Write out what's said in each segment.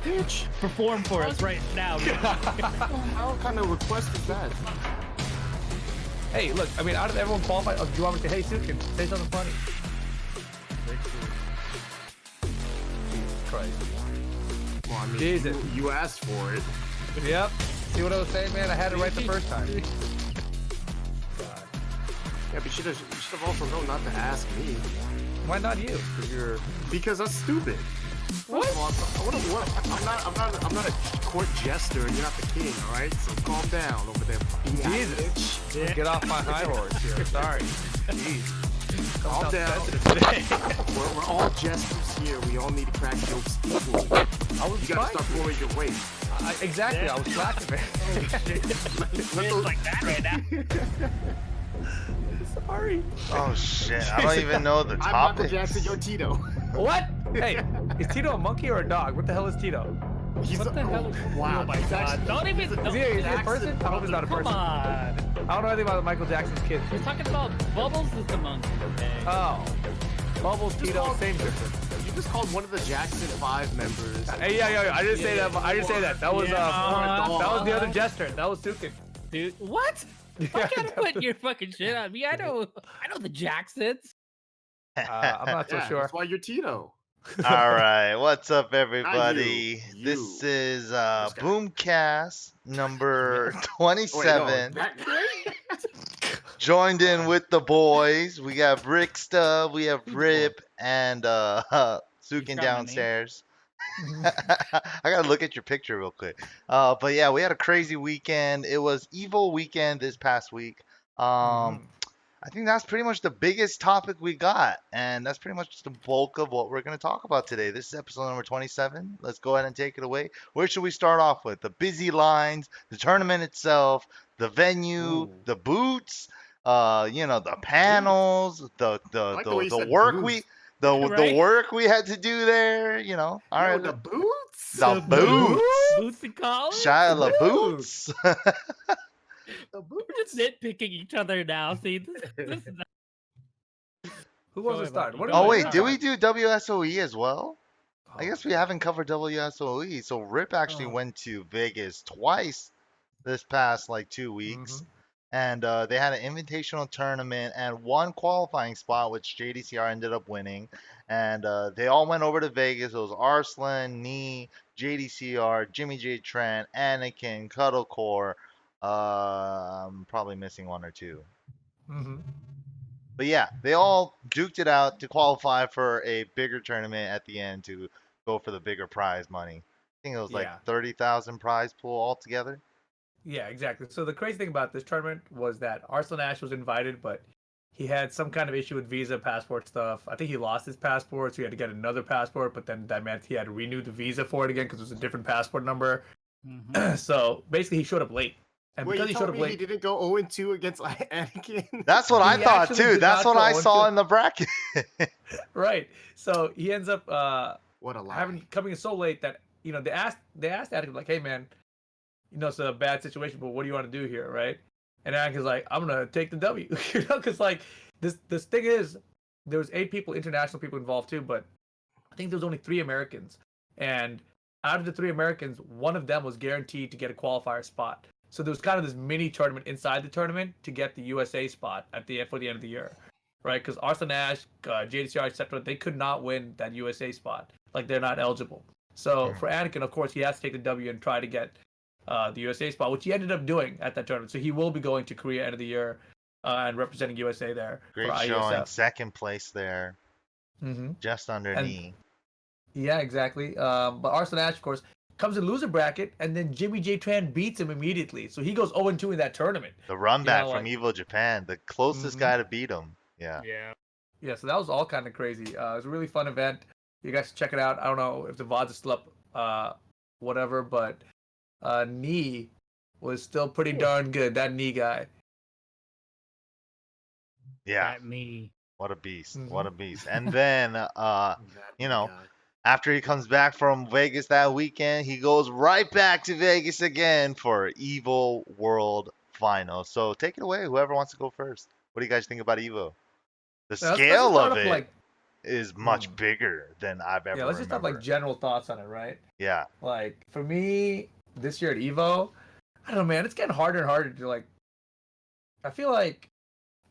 bitch. Perform for us right now. What kind of request is that? Hey, look, I mean, out of everyone qualified, do you want me to, hey, Suiken, say something funny? Jesus Christ. Well, I mean, Jesus. you asked for it. Yep. See what I was saying, man? I had it right the first time. God. Yeah, but you should have also known not to ask me. Why not you? Because that's stupid. What? I'm not a court jester, and you're not the king, all right? So calm down over there. Jesus. Bitch. Get off my high horse here. Sorry. Jeez. Calm down. We're all jesters here. We all need to crack jokes equally. You gotta start pulling your weight. Exactly. Yeah. I was slacking, man. It's like that right now. Sorry. Oh shit! I don't even know the I'm Michael topic. Jackson, you're Tito. What? Hey, is Tito a monkey or a dog? What the hell is Tito? What the hell? Wow. Oh my god. Don't even. Is he a person? I hope he's not a Come person. on. I don't know anything about Michael Jackson's kids. We're talking about Bubbles is the monkey. Okay. Oh. Bubbles, Tito, called- same difference. You just called one of the Jackson 5 members. Hey, yeah. I didn't say that. I didn't say that. That was Yeah. that was the other jester. That was Suiken. Dude, what? Why gotta put your fucking shit on me? I know the Jacksons. I'm not so Yeah, sure. that's why you're Tito. All right, what's up, everybody? You. This is This guy. BOOMcast number Wait, no, 27. that guy? Joined in with the boys. We got Rickstah, we have Rip, and Suiken forgot my name. downstairs. I gotta look at your picture real quick. But yeah, we had a crazy weekend. It was EVO weekend this past week. I think that's pretty much the biggest topic we got, and that's pretty much the bulk of what we're going to talk about today. This is episode number 27. Let's go ahead and take it away. Where should we start off with? The busy lines, the tournament itself, the venue, the boots, the panels, the like the way you said work boots. the work we had to do there. All right, the boots? the boots. Boots and collars? Shia LaBoots. The boots? We're just nitpicking each other now. See, this is Who wants to Go start? ahead, What Mikey. do Oh we wait, start did on? we do WSOE as well? I guess we haven't covered WSOE. So Rip actually went to Vegas twice this past 2 weeks. And they had an invitational tournament and one qualifying spot, which JDCR ended up winning. And they all went over to Vegas. It was Arslan, Nee, JDCR, Jimmy J. Trent, Anakin, Cuddlecore. I'm probably missing one or two. But yeah, they all duked it out to qualify for a bigger tournament at the end to go for the bigger prize money. I think it was Yeah. 30,000 prize pool altogether. Yeah, exactly. So the crazy thing about this tournament was that Arslan Ash was invited, but he had some kind of issue with visa passport stuff. I think he lost his passport, so he had to get another passport, but then that meant he had to renew the visa for it again because it was a different passport number. So basically he showed up late. And Wait, because you he showed told up me he late, didn't go 0-2 against Anakin? That's what I He thought actually too. did That's not what I go saw into- in the bracket. right. So he ends up What a lie. coming in so late that they asked Anakin like, "Hey man, it's a bad situation, but what do you want to do here, right?" And Anakin's like, "I'm gonna take the W," because this thing is there was 8 people, international people involved too, but I think there was only 3 Americans, and out of the 3 Americans, one of them was guaranteed to get a qualifier spot. So there was kind of this mini tournament inside the tournament to get the USA spot for the end of the year, right? Because Arslan Ash, JDCR, etc., they could not win that USA spot. They're not eligible. So for Anakin, of course, he has to take the W and try to get the USA spot, which he ended up doing at that tournament. So he will be going to Korea end of the year and representing USA there. Great for showing. IUSF. Second place there. Just under And- Nee. Yeah, exactly. But Arslan Ash, of course, comes in loser bracket, and then Jimmy J. Tran beats him immediately. So he goes 0-2 in that tournament. The run back know, from EVO Japan. The closest guy to beat him. Yeah. Yeah, so that was all kind of crazy. It was a really fun event. You guys should check it out. I don't know if the VODs are still up, whatever, but Nee was still pretty darn good. That Nee guy. Yeah. At me. What a beast. Mhm. What a beast. And then, That guy. after he comes back from Vegas that weekend, he goes right back to Vegas again for EVO World Final. So take it away, whoever wants to go first. What do you guys think about EVO? The Now, let's scale start of off, it. is much bigger than I've ever Yeah, let's just have like remembered. general thoughts on it, right? Yeah. Like for me, this year at EVO, I don't know, man. It's getting harder and harder to like. I feel like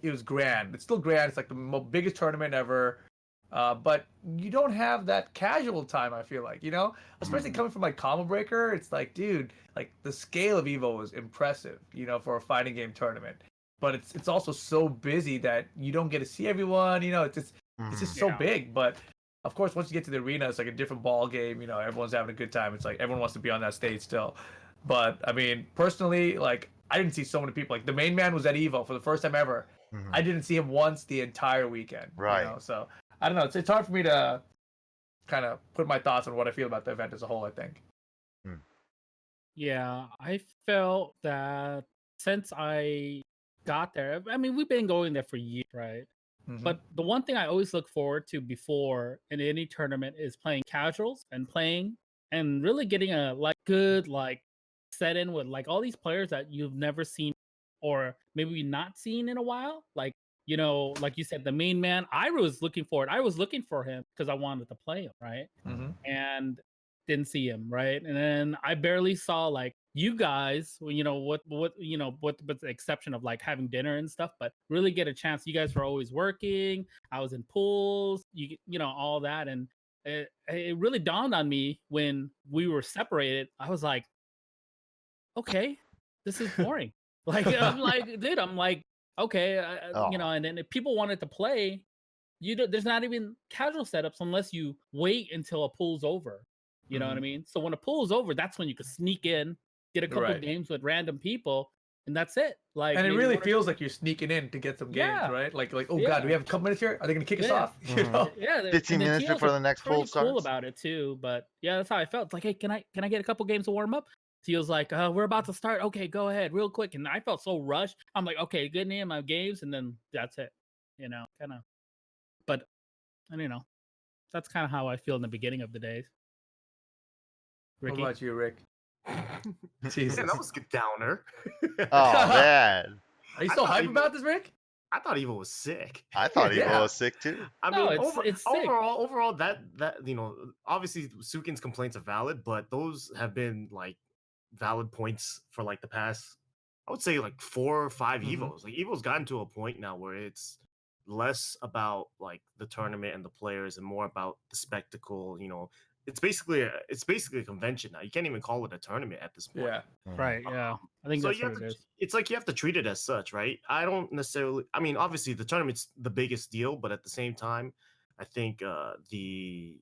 it was grand. It's still grand. It's like the biggest tournament ever. But you don't have that casual time. I feel like, especially coming from like Combo Breaker, it's like, dude, like the scale of EVO is impressive, for a fighting game tournament. But it's also so busy that you don't get to see everyone. It's just so big. But of course, once you get to the arena, it's like a different ball game. Everyone's having a good time. It's like everyone wants to be on that stage still. But I mean, personally, like I didn't see so many people. Like the main man was at EVO for the first time ever. I didn't see him once the entire weekend. Right. So I don't know. It's hard for me to kind of put my thoughts on what I feel about the event as a whole, I think. Yeah, I felt that since I got there, I mean, we've been going there for years, right? But the one thing I always look forward to before in any tournament is playing casuals and really getting a good set in with like all these players that you've never seen or maybe not seen in a while. Like, like you said, the main man, I was looking for it. I was looking for him because I wanted to play him, right? And didn't see him, right? And then I barely saw like you guys, with the exception of like having dinner and stuff, but really get a chance. You guys were always working. I was in pools, all that, and it really dawned on me when we were separated. I was like, okay, this is boring. Like I'm like, dude, I'm like, okay, and then if people wanted to play, there's not even casual setups unless you wait until a pool's over. You know what I mean? So when a pool's over, that's when you can sneak in, get a couple games with random people, and that's it. Like, and it really feels like you're sneaking in to get some games, right? Like, oh god, do we have a couple minutes here? Are they gonna kick us off? Yeah, 15 minutes before the next pool starts. Cool about it too, but yeah, that's how I felt. It's like, hey, can I get a couple games to warm up? Feels like we're about to start. Okay, go ahead, real quick. And I felt so rushed. I'm like, okay, good name, my games, and then that's it. Kind of. But that's kind of how I feel in the beginning of the days. Ricky? What about you, Rick? Jesus. Yeah, that was a downer. Oh man. Are you still hype about this, Rick? I thought EVO was sick. I thought EVO was sick too. I mean, it's sick. overall, that obviously Suiken's complaints are valid, but those have been like valid points for like the past, I would say like 4 or 5 EVOs. Like EVO's gotten to a point now where it's less about like the tournament and the players and more about the spectacle. It's basically a convention now. You can't even call it a tournament at this point. Yeah. Right. Yeah. I think So that's what it is. it's like you have to treat it as such, right? I don't necessarily. I mean, obviously the tournament's the biggest deal, but at the same time, I think the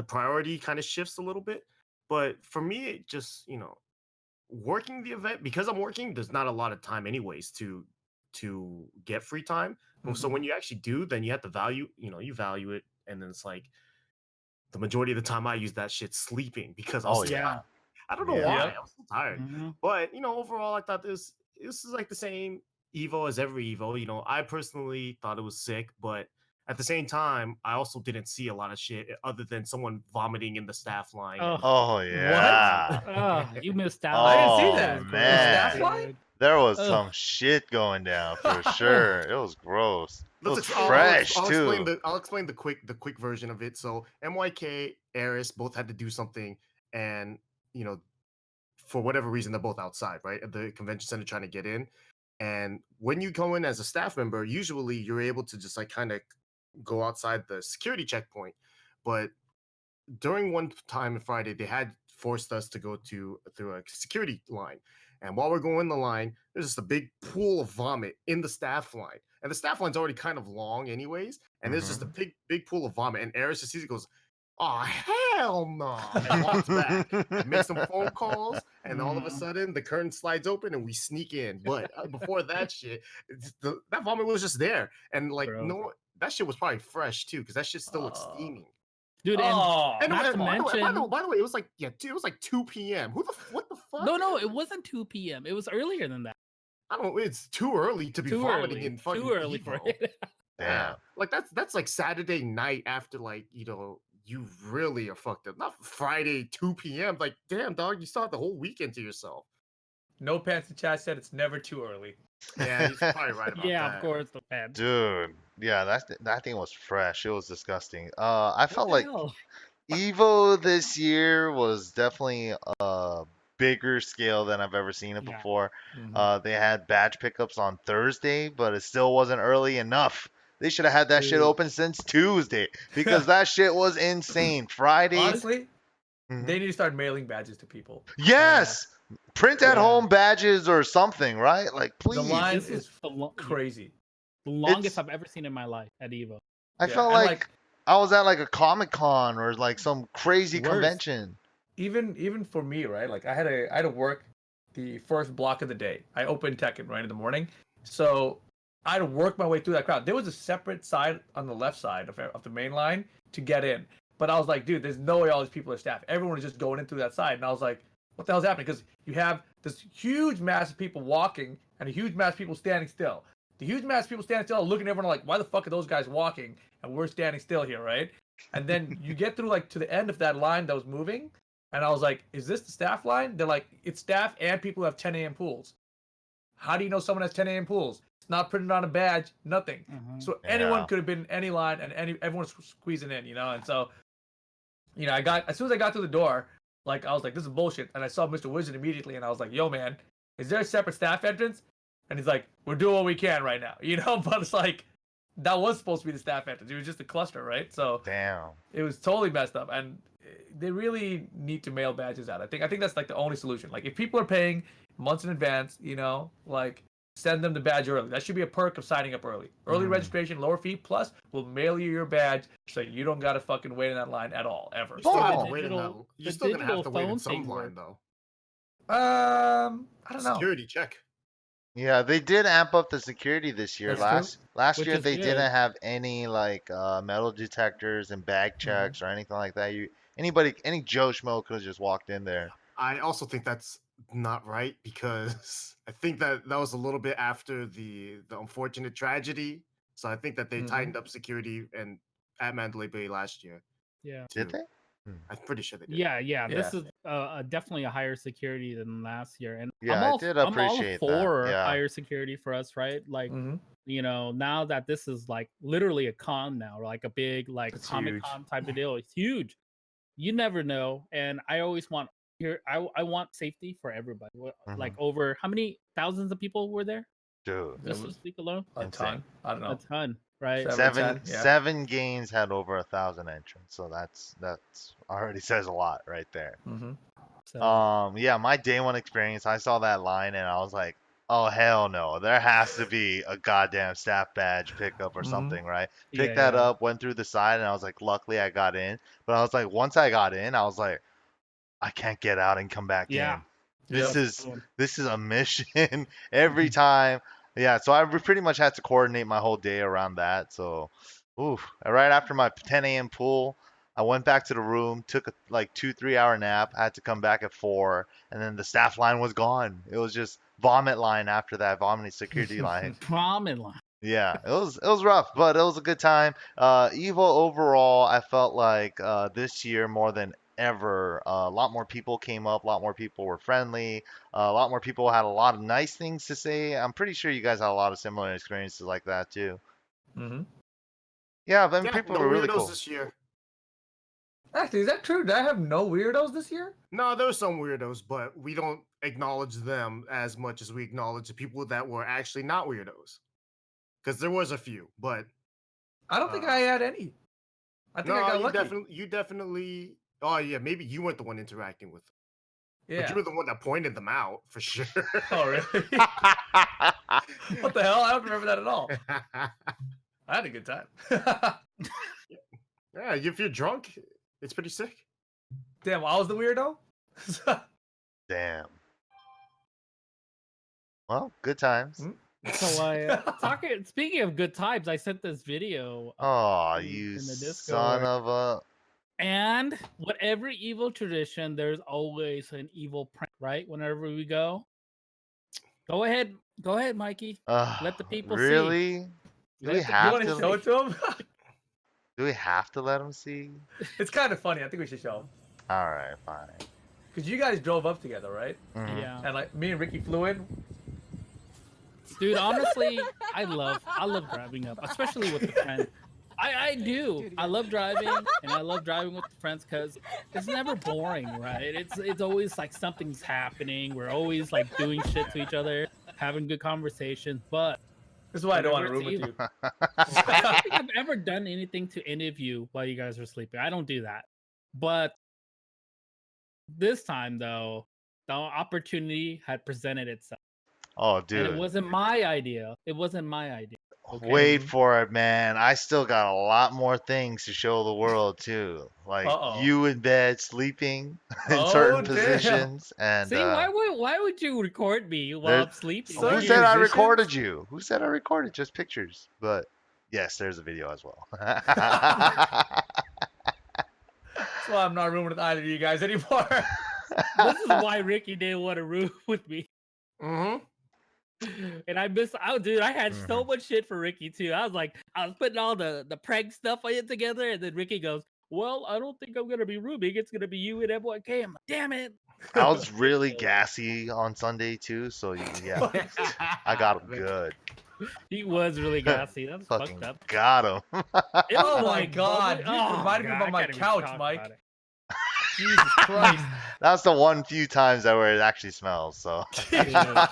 priority kind of shifts a little bit. But for me, it just working the event, because I'm working, there's not a lot of time anyways to get free time. So when you actually do, then you have to value it, and then it's like the majority of the time I use that shit sleeping because I was I don't know why. I was so tired. But overall I thought this is like the same EVO as every EVO. I personally thought it was sick, but at the same time, I also didn't see a lot of shit other than someone vomiting in the staff line. Oh yeah. What? Oh, you missed out. I didn't see that. Man. The staff line? There was some shit going down for sure. It was gross. It was fresh too. I'll explain the quick version of it. So MYK, Eris both had to do something, and for whatever reason they're both outside, right, at the convention center trying to get in. And when you go in as a staff member, usually you're able to just like kind of go outside the security checkpoint. But during one time on Friday, they had forced us to go through a security line. And while we're going the line, there's just a big pool of vomit in the staff line. And the staff line's already kind of long anyways. And there's just a big pool of vomit. And Eris just sees it, goes, oh, hell no. And walks back. And makes some phone calls. And all of a sudden, the curtain slides open and we sneak in. But before that shit, that vomit was just there. And like, that shit was probably fresh too, because that shit still looks steaming. Dude, and not to mention, by the way, it was like, it was like 2 p.m. What the fuck? No, it wasn't 2 p.m. It was earlier than that. I don't know. It's too early to be vomiting in fucking too early EVO. for it. Yeah, like that's like Saturday night after like you really are fucked up. Not Friday 2 p.m. Like damn dog, you still have the whole weekend to yourself. No Pants in chat said it's never too early. Yeah, he's probably right about that. Yeah, of course, the pants. Dude, Yeah, that thing was fresh. It was disgusting. I What felt the like hell? Evo this year was definitely a bigger scale than I've ever seen it Yeah. before. Mhm. They had badge pickups on Thursday, but it still wasn't early enough. They should have had that shit Dude. open since Tuesday because that shit was insane. Friday. Honestly, Mhm. they need to start mailing badges to people. Yes, print at Yeah. home badges or something, right? Like, The please. line This is is the crazy. longest It's. I've ever seen in my life at Evo. I Yeah, felt and like like I was at like a Comic Con or like some crazy Worse. convention. even for me, right? Like I had to work the first block of the day. I opened Tekken right in the morning, so I had to work my way through that crowd. There was a separate side on the left side of the main line to get in, but I was like, dude, there's no way all these people are staff. Everyone is just going in through that side, and I was like, what the hell's happening? Because you have this huge mass of people walking and a huge mass of people standing still. The huge mass of people standing still are looking at everyone like, why the fuck are those guys walking and we're standing still here, right? And then you get through like to the end of that line that was moving, and I was like, is this the staff line? They're like, it's staff and people who have 10 a.m. pools. How do you know someone has 10 a.m. pools? It's not printed on a badge, nothing. So anyone Yeah. could have been in any line, and everyone's squeezing in, you know. And so, you know, I got as soon as I got through the door, like I was like, this is bullshit. And I saw Mr. Wizard immediately, and I was like, yo, man, is there a separate staff entrance? And he's like, we're doing what we can right now, you know. But it's like that was supposed to be the staff entrance. It was just a cluster, right? So Damn. it was totally messed up, and they really need to mail badges out. I think that's like the only solution. Like if people are paying months in advance, you know, like send them the badge early. That should be a perk of signing up early. Early registration, lower fee, plus we'll mail you your badge so you don't gotta fucking wait in that line at all, ever. You still have Oh. to wait in that. The You're still gonna have to wait in phone some thing line worked. though. I don't know. Security check. Yeah, they did amp up the security this year. That's true. Last Which year is they good. didn't have any like metal detectors and bag checks or anything like that. Any Joe Schmo could have just walked in there. I also think that's not right because I think that was a little bit after the unfortunate tragedy. So I think that they tightened up security and at Mandalay Bay last year. Yeah. Did too. they? I'm pretty sure they did. Yeah. This Yeah. is definitely a higher security than last year, and Yeah, I did I'm all appreciate that. for Yeah. higher security for us, right? Like, Mhm. you know, now that this is like literally a con now, like a big like It's Comic huge. Con type of deal. It's huge. You never know, and I always want here. I want safety for everybody. Like over how many thousands of people were there Dude. It just was this week alone? a Insane. ton. I don't A know. ton, right? Seven. Yeah. Seven games had over 1,000 entrants, so that's already says a lot right there. Mm-hmm. So Yeah, my day one experience, I saw that line and I was like, oh hell no, there has to be a goddamn staff badge pickup or something, right? Picked that yeah. up, went through the side, and I was like, luckily I got in. But I was like, once I got in, I was like, I can't get out and come back Yeah. in. This Yep. is a mission every time. Yeah, so I pretty much had to coordinate my whole day around that. So, oof. Right after my 10 a.m. pool, I went back to the room, took a like 2-3 hour nap. I had to come back at 4, and then the staff line was gone. It was just vomit line after that, vomiting security line. Prom and line. Yeah, it was rough, but it was a good time. Evo overall, I felt like this year more than ever, a lot more people came up, a lot more people were friendly, a lot more people had a lot of nice things to say. I'm pretty sure you guys had a lot of similar experiences like that too. Mm-hmm. Yeah, but Yeah, people no were really weirdos cool. this year. Actually, is that true? Did I have no weirdos this year? No, there were some weirdos, but we don't acknowledge them as much as we acknowledge the people that were actually not weirdos. Because there was a few, but I don't think I had any. I think I no, got you lucky. you definitely. Oh yeah, maybe you weren't the one interacting with them, but Yeah. you were the one that pointed them out for sure. Oh, really? What the hell? I don't remember that at all. I had a good time. Yeah, if you're drunk, it's pretty sick. Damn, I was the weirdo? Damn. Well, good times. So speaking of good times, I sent this video Oh, in you the son Discord. of a. And whatever evil tradition, there's always an evil prank, right? Whenever we go. Go ahead, Mikey. Let the people see. Really? Do we You have want to to? show it to him? Do we have to let them see? It's kind of funny. I think we should show him. All right, fine. Because you guys drove up together, right? Mhm. Yeah. And like me and Ricky flew in. Dude, honestly, I love driving up, especially with the friends. I do. I love driving, and I love driving with the friends because it's never boring, right? It's always like something's happening. We're always like doing shit to each other, having good conversations. But This is why I don't want to whenever room it's with you. I don't think I've ever done anything to any of you while you guys are sleeping. I don't do that. But this time, though, the opportunity had presented itself. Oh, And dude. it wasn't my idea. It wasn't my idea. Okay? Wait for it, man. I still got a lot more things to show the world too. Like Uh-oh. you in bed sleeping in Oh, certain damn. positions, and See, why would you record me while there's- I'm sleeping? So who you're said I musicians? recorded you? Who said I recorded just pictures? But yes, there's a video as well. That's why I'm not rooming with either of you guys anymore. This is why Ricky didn't want to room with me. Mm-hmm. And I missed out, dude. I had so Mhm. much shit for Ricky too. I was putting all the prank stuff on it together, and then Ricky goes, "Well, I don't think I'm gonna be rooming. It's gonna be you and MYK." I'm like, damn it. I was really gassy on Sunday too, so yeah, I got him good. He was really gassy. That's Fucking fucked up. got him. It was Oh my like God, bubbly- you reminded me God, about I my can't even couch, talk Mike. about it. Jesus Christ. That's the one few times that where it actually smells. So, Yeah.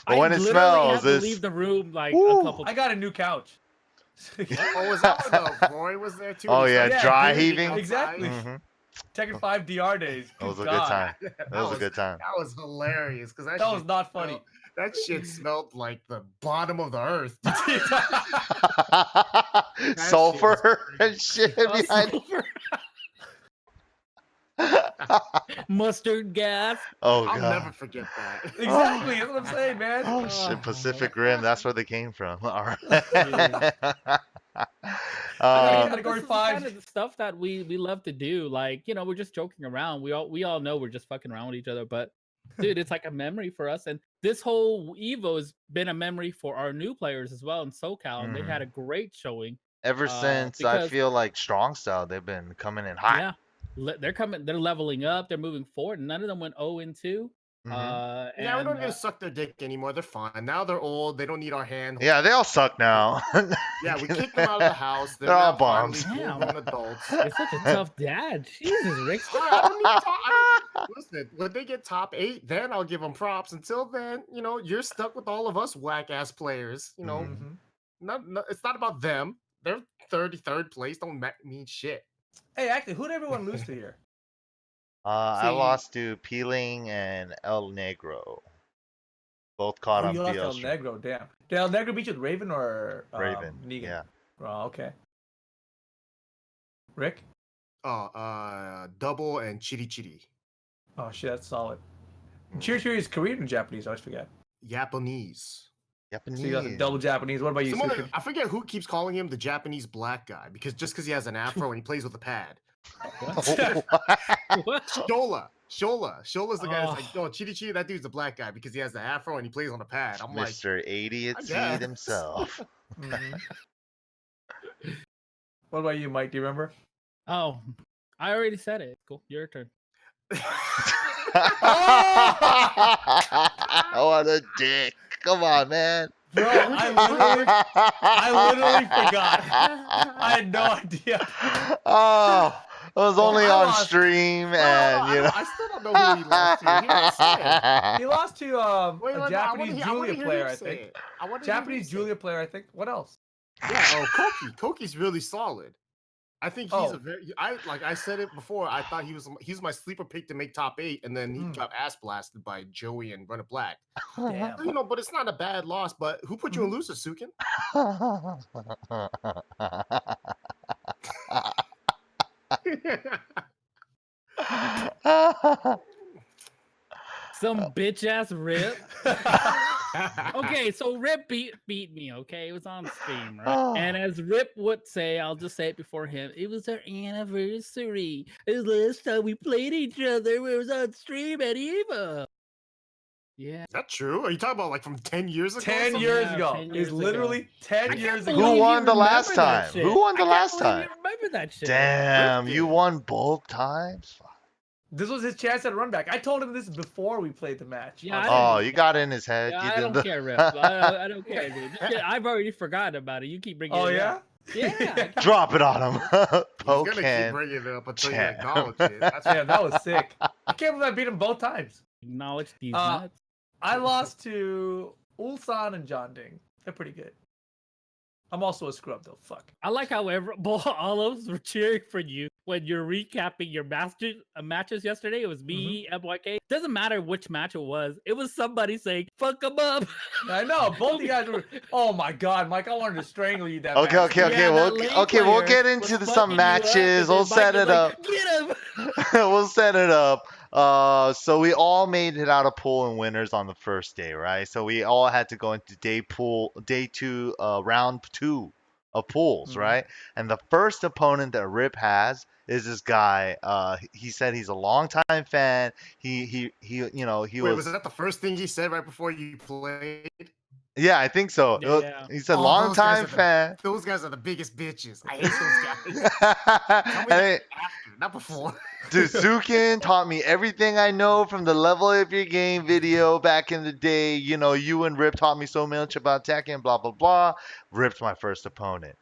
but when I it literally smells, had to it's leave the room like Woo. a couple. I got a new couch. Oh, was that when Roy was there too? Oh, He yeah, started dry digging heaving. outside? Exactly. Mhm. Tekken 5 DR days. That was a Good good God. time. That was a good time. That was hilarious because That was not funny. That shit smelled like the bottom of the earth. Sulfur and shit behind. Sulfur. Mustard gas. Oh I'll god. never forget that. Exactly. That's what I'm saying, man. Oh shit, Oh, Pacific Rim. That's where they came from. All right. gotta But Category this is 5. kind of the stuff that we love to do. Like, we're just joking around. We all know we're just fucking around with each other. But dude, it's like a memory for us. And this whole Evo has been a memory for our new players as well in SoCal. And they had a great showing. Ever since I because- feel like Strong Style, they've been coming in hot. Yeah. They're leveling up, they're moving forward. None of them went 0-2. Yeah, we don't need to suck their dick anymore. They're fine. Now they're old. They don't need our hand. Yeah, they all suck now. Yeah, we kicked them out of the house. They're all now finally bums. full-grown adults. You're such a tough dad. Jesus, Rick. I don't need top. Listen, when they get top 8, then I'll give them props. Until then, you're stuck with all of us whack-ass players. Mhm. It's not about them. They're 33rd place. Don't mean shit. Hey, actually, who'd everyone lose to here? I See- lost to Peeling and El Negro. Both caught on you lost BL El stream. Negro, damn. Did El Negro beat you with Raven or Raven. Negan? Yeah. Oh, okay. Rick? Double and Chitty Chitty. Oh, shit, that's solid. Chiri Chiri is Korean or Japanese? I always forget. Japanese. So you got the double Japanese. What about you, Someone, Suiken? I forget who keeps calling him the Japanese black guy just because he has an afro and he plays with a pad. What? Shola's the guy that's like, oh, Chitty Chitty, that dude's the black guy because he has the afro and he plays on a pad. I'm like, Mr. Idiot I Seed guess. himself. Mhm. What about you, Mike? Do you remember? Oh, I already said it. Cool. Your turn. What a dick. Come on, man. Bro, I literally forgot. I had no idea. Oh, it was only I on lost. stream, and I still don't know who he lost to. He didn't say it. He lost to Wait, a I wanna Japanese hear- I wanna Julia hear player, him I say think. it. I wanna hear him Japanese say Julia it. player, I think. What else? Yeah, Koki. Koki's really solid. I think he's Oh. a very. I said it before. I thought he's my sleeper pick to make top 8, and then he got ass blasted by Joey and Run It Black. Damn. But it's not a bad loss. But who put you in losers, Suiken? Some bitch ass Rip. Okay, so Rip beat me. Okay, it was on stream, right? And as Rip would say, I'll just say it before him. It was our anniversary. It was the last time we played each other. It was on stream at EVO. Yeah. Is that true? Are you talking about like from 10 years ago? 10 Something? years Yeah, ago. 10 It's years ago. literally 10 years believe ago. Who you won the last remember that time? shit. Who won the I last can't believe time? you remember that shit. Damn, Rip you did. won both times? This was his chance at a run back. I told him this before we played the match. Yeah, Oh, you got in his head. Yeah, You I didn't. don't care, Rip. I don't care, dude. This shit, I've already forgotten about it. You keep bringing it yeah? up. Yeah. Drop it on him. He's gonna keep Poken. bringing it up until you Champ. acknowledge it. That's Yeah, that was sick. I can't believe I beat him both times. Acknowledge these nuts. I lost to Ulsan and John Ding. They're pretty good. I'm also a scrub though. Fuck. I like how all of us were cheering for you when you're recapping your matches yesterday. It was me, MYK. Doesn't matter which match it was. It was somebody saying, fuck them up. I know. Both of you guys were. Oh my god, Mike, I wanted to strangle you that Okay, match. okay. We'll get into some matches. We'll set it up. Get him. We'll set it up. So we all made it out of pool and winners on the first day, right? So we all had to go into day two, round 2 of pools, right? And the first opponent that Rip has is this guy. He said he's a longtime fan. He Wait, was that the first thing he said right before you played? Yeah, I think so. Yeah. He said Oh, longtime fan. Those guys are the biggest bitches. I hate those guys. Tell me that after, not before. Dude, Suiken taught me everything I know from the Level Up Your Game video back in the day. You know, you and Rip taught me so much about Tekken, blah, blah, blah. Rip's my first opponent.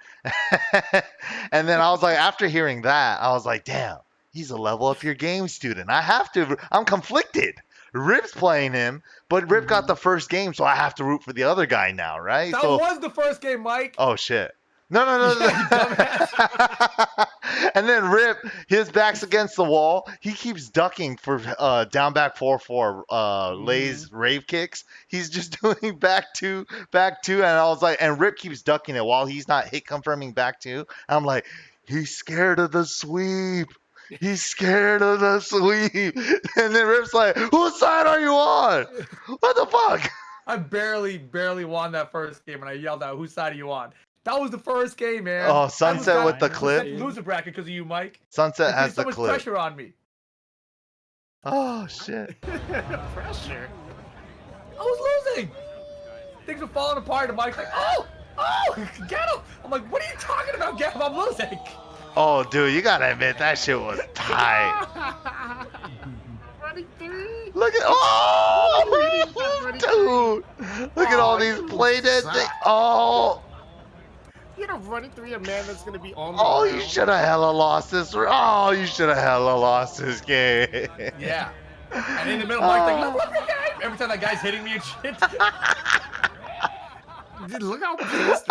And then I was like, after hearing that, I was like, damn, he's a Level Up Your Game student. I'm conflicted. Rip's playing him, but Rip got the first game, so I have to root for the other guy now, right? That was the first game, Mike. Oh, shit. No. And then Rip, his back's against the wall. He keeps ducking for down back 4-4 lays rave kicks. He's just doing back two, and I was like, and Rip keeps ducking it while he's not hit confirming back 2. I'm like, he's scared of the sweep. He's scared of the sweep. And then Rip's like, whose side are you on? What the fuck? I barely won that first game, and I yelled out, whose side are you on? That was the first game, man. Oh, Sunset with the clip. Loser bracket because of you, Mike. Sunset has the so much clip. pressure on me. Oh, shit. Pressure. I was losing. Things were falling apart, and Mike's like, oh, get him. I'm like, what are you talking about, get him? I'm losing. Oh, dude, you gotta admit that shit was tight. Running 3. Look at dude. Look at all these play dead things. Oh. You're gonna running 3 a man that's gonna be on the Oh, ground. you should have hella lost this. Oh, you should have hella lost this game. Yeah. And in the middle, Mike's like, look at the game. Every time that guy's hitting me and shit. Dude, look how pissed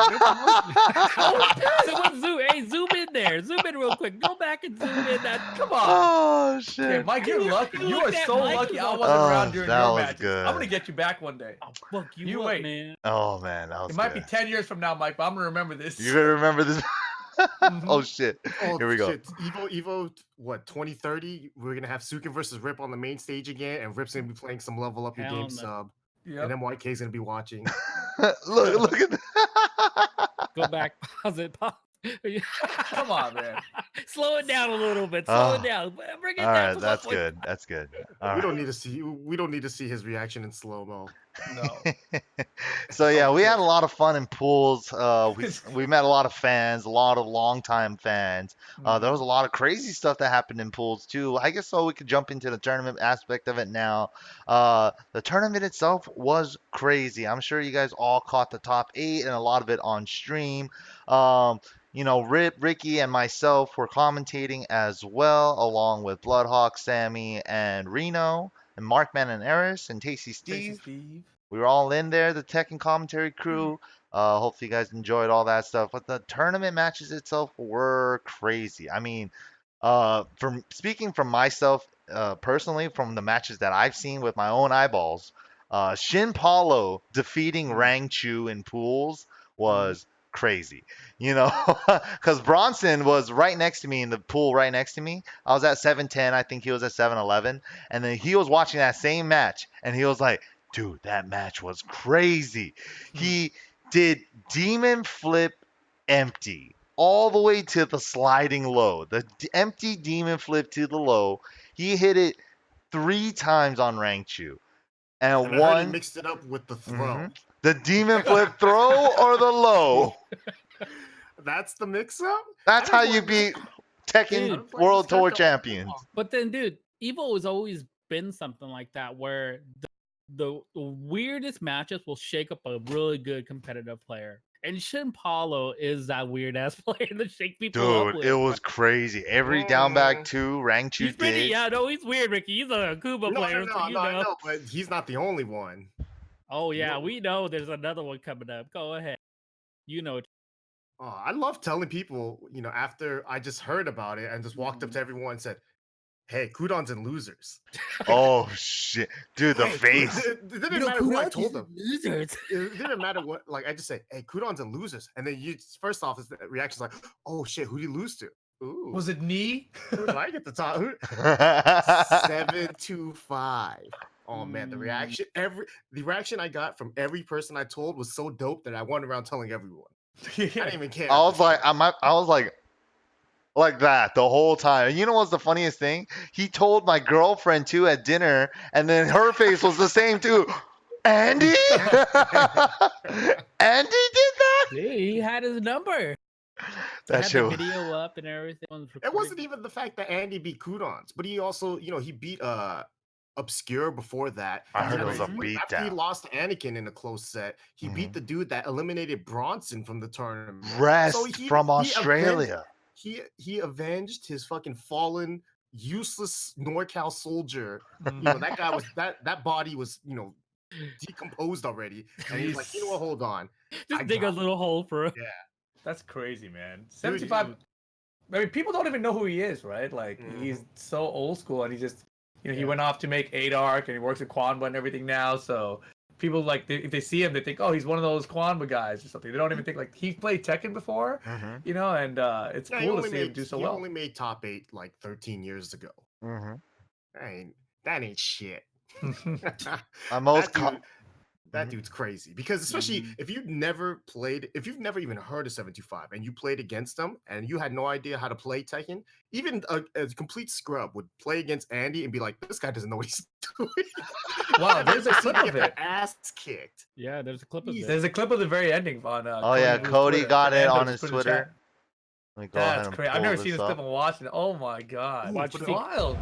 Hey, zoom in there. Zoom in real quick. Go back and zoom in. Come on. Oh, shit. Okay, Mike, you're lucky. You are so lucky I wasn't around during that your was matches. good. I'm going to get you back one day. Oh, fuck you, wait. man. Oh, man, that was It might good. be 10 years from now, Mike, but I'm going to remember this. You're gonna remember this. Oh, shit. Here we go. Shit. EVO, what, 2030? We're gonna have Suiken versus Rip on the main stage again, and Rip's gonna be playing some Level Up Your Hell Game no. sub. Yep. And MYK's gonna be watching. Look at that. Go back. Pause it. Come on, man. Slow it down a little bit. Slow it down. Bring it All down. right, that's good. That's good. All We right. don't need to see his reaction in slow mo. No. So yeah, we had a lot of fun in pools. We met a lot of fans, a lot of longtime fans. There was a lot of crazy stuff that happened in pools too. I guess so we could jump into the tournament aspect of it now. The tournament itself was crazy. I'm sure you guys all caught the top 8 and a lot of it on stream. You know, Rip, Ricky, and myself were commentating as well, along with Bloodhawk, Sammy, and Reno, and Markman and Eris, and Tasty Steve. We were all in there, the Tekken commentary crew. Hopefully you guys enjoyed all that stuff. But the tournament matches itself were crazy. I mean, from speaking from myself personally, from the matches that I've seen with my own eyeballs, Shin Paulo defeating Rang Chu in pools was crazy, you know, because Bronson was right next to me in the pool right next to me. I was at 7-10. I think he was at 7-11. And then he was watching that same match and he was like, dude, that match was crazy. He did demon flip empty all the way to the sliding low. The empty demon flip to the low. He hit it 3 times on Rangchu. And I heard one he mixed it up with the throw. The demon flip throw or the low? That's the mix up? That's how you beat Tekken Dude. World Tour champions. But then, dude, EVO has always been something like that, where the weirdest matches will shake up a really good competitive player. And Shin Paulo is that weird ass player to shake people up Dude, with. it was crazy. Every down back 2 rank 2 He's pretty, digs. yeah, no, he's weird, Ricky. He's a Kuba player, so you know. I know, but he's not the only one. Oh yeah, we know there's another one coming up. Go ahead. You know. Oh, I love telling people, after I just heard about it and just walked up to everyone and said, "Hey, Kudon's and losers." Oh shit, dude, the face. It didn't matter who I told them. Losers. It didn't matter what. Like I just say, "Hey, Kudon's and losers," and then first off, the reaction's like, "Oh shit, who did he lose to?" Ooh, Was it knee? who did I get the top? 725. Oh man, the reaction I got from every person I told was so dope that I went around telling everyone. I didn't even care. I was like that the whole time. And you know what's the funniest thing? He told my girlfriend too at dinner, and then her face was the same too. Andy? Andy did that? Yeah, he had his number. That had shit the was... video up and everything. It wasn't even the fact that Andy beat Kudons, but he also, he beat Obscure before that. I heard it was a After he beatdown. lost to Anakin in a close set, he beat the dude that eliminated Bronson from the tournament. Rest from Australia. He avenged his fucking fallen, useless NorCal soldier. That guy was that body was decomposed already, and he's like, what? Hold on, just dig a little hole for him. Yeah, that's crazy, man. 75. I mean, people don't even know who he is, right? Like he's so old school, and he just he went off to make 8-arc, and he works at Quanba and everything now. So people if they see him, they think, oh, he's one of those Quanba guys or something. They don't even think like he played Tekken before, and it's cool to see him do so well. He only made top 8 like 13 years ago. That ain't shit. That dude's crazy, because especially if you've never even heard of 725 and you played against them and you had no idea how to play Tekken, even a complete scrub would play against Andy and be like, this guy doesn't know what he's doing. Wow, there's a clip of it. Ass kicked. Yeah, there's a clip of it. There's a clip of the very ending on. Cody got it on his Twitter. That's crazy. I've never seen this clip and watched it. Oh my god, it's wild.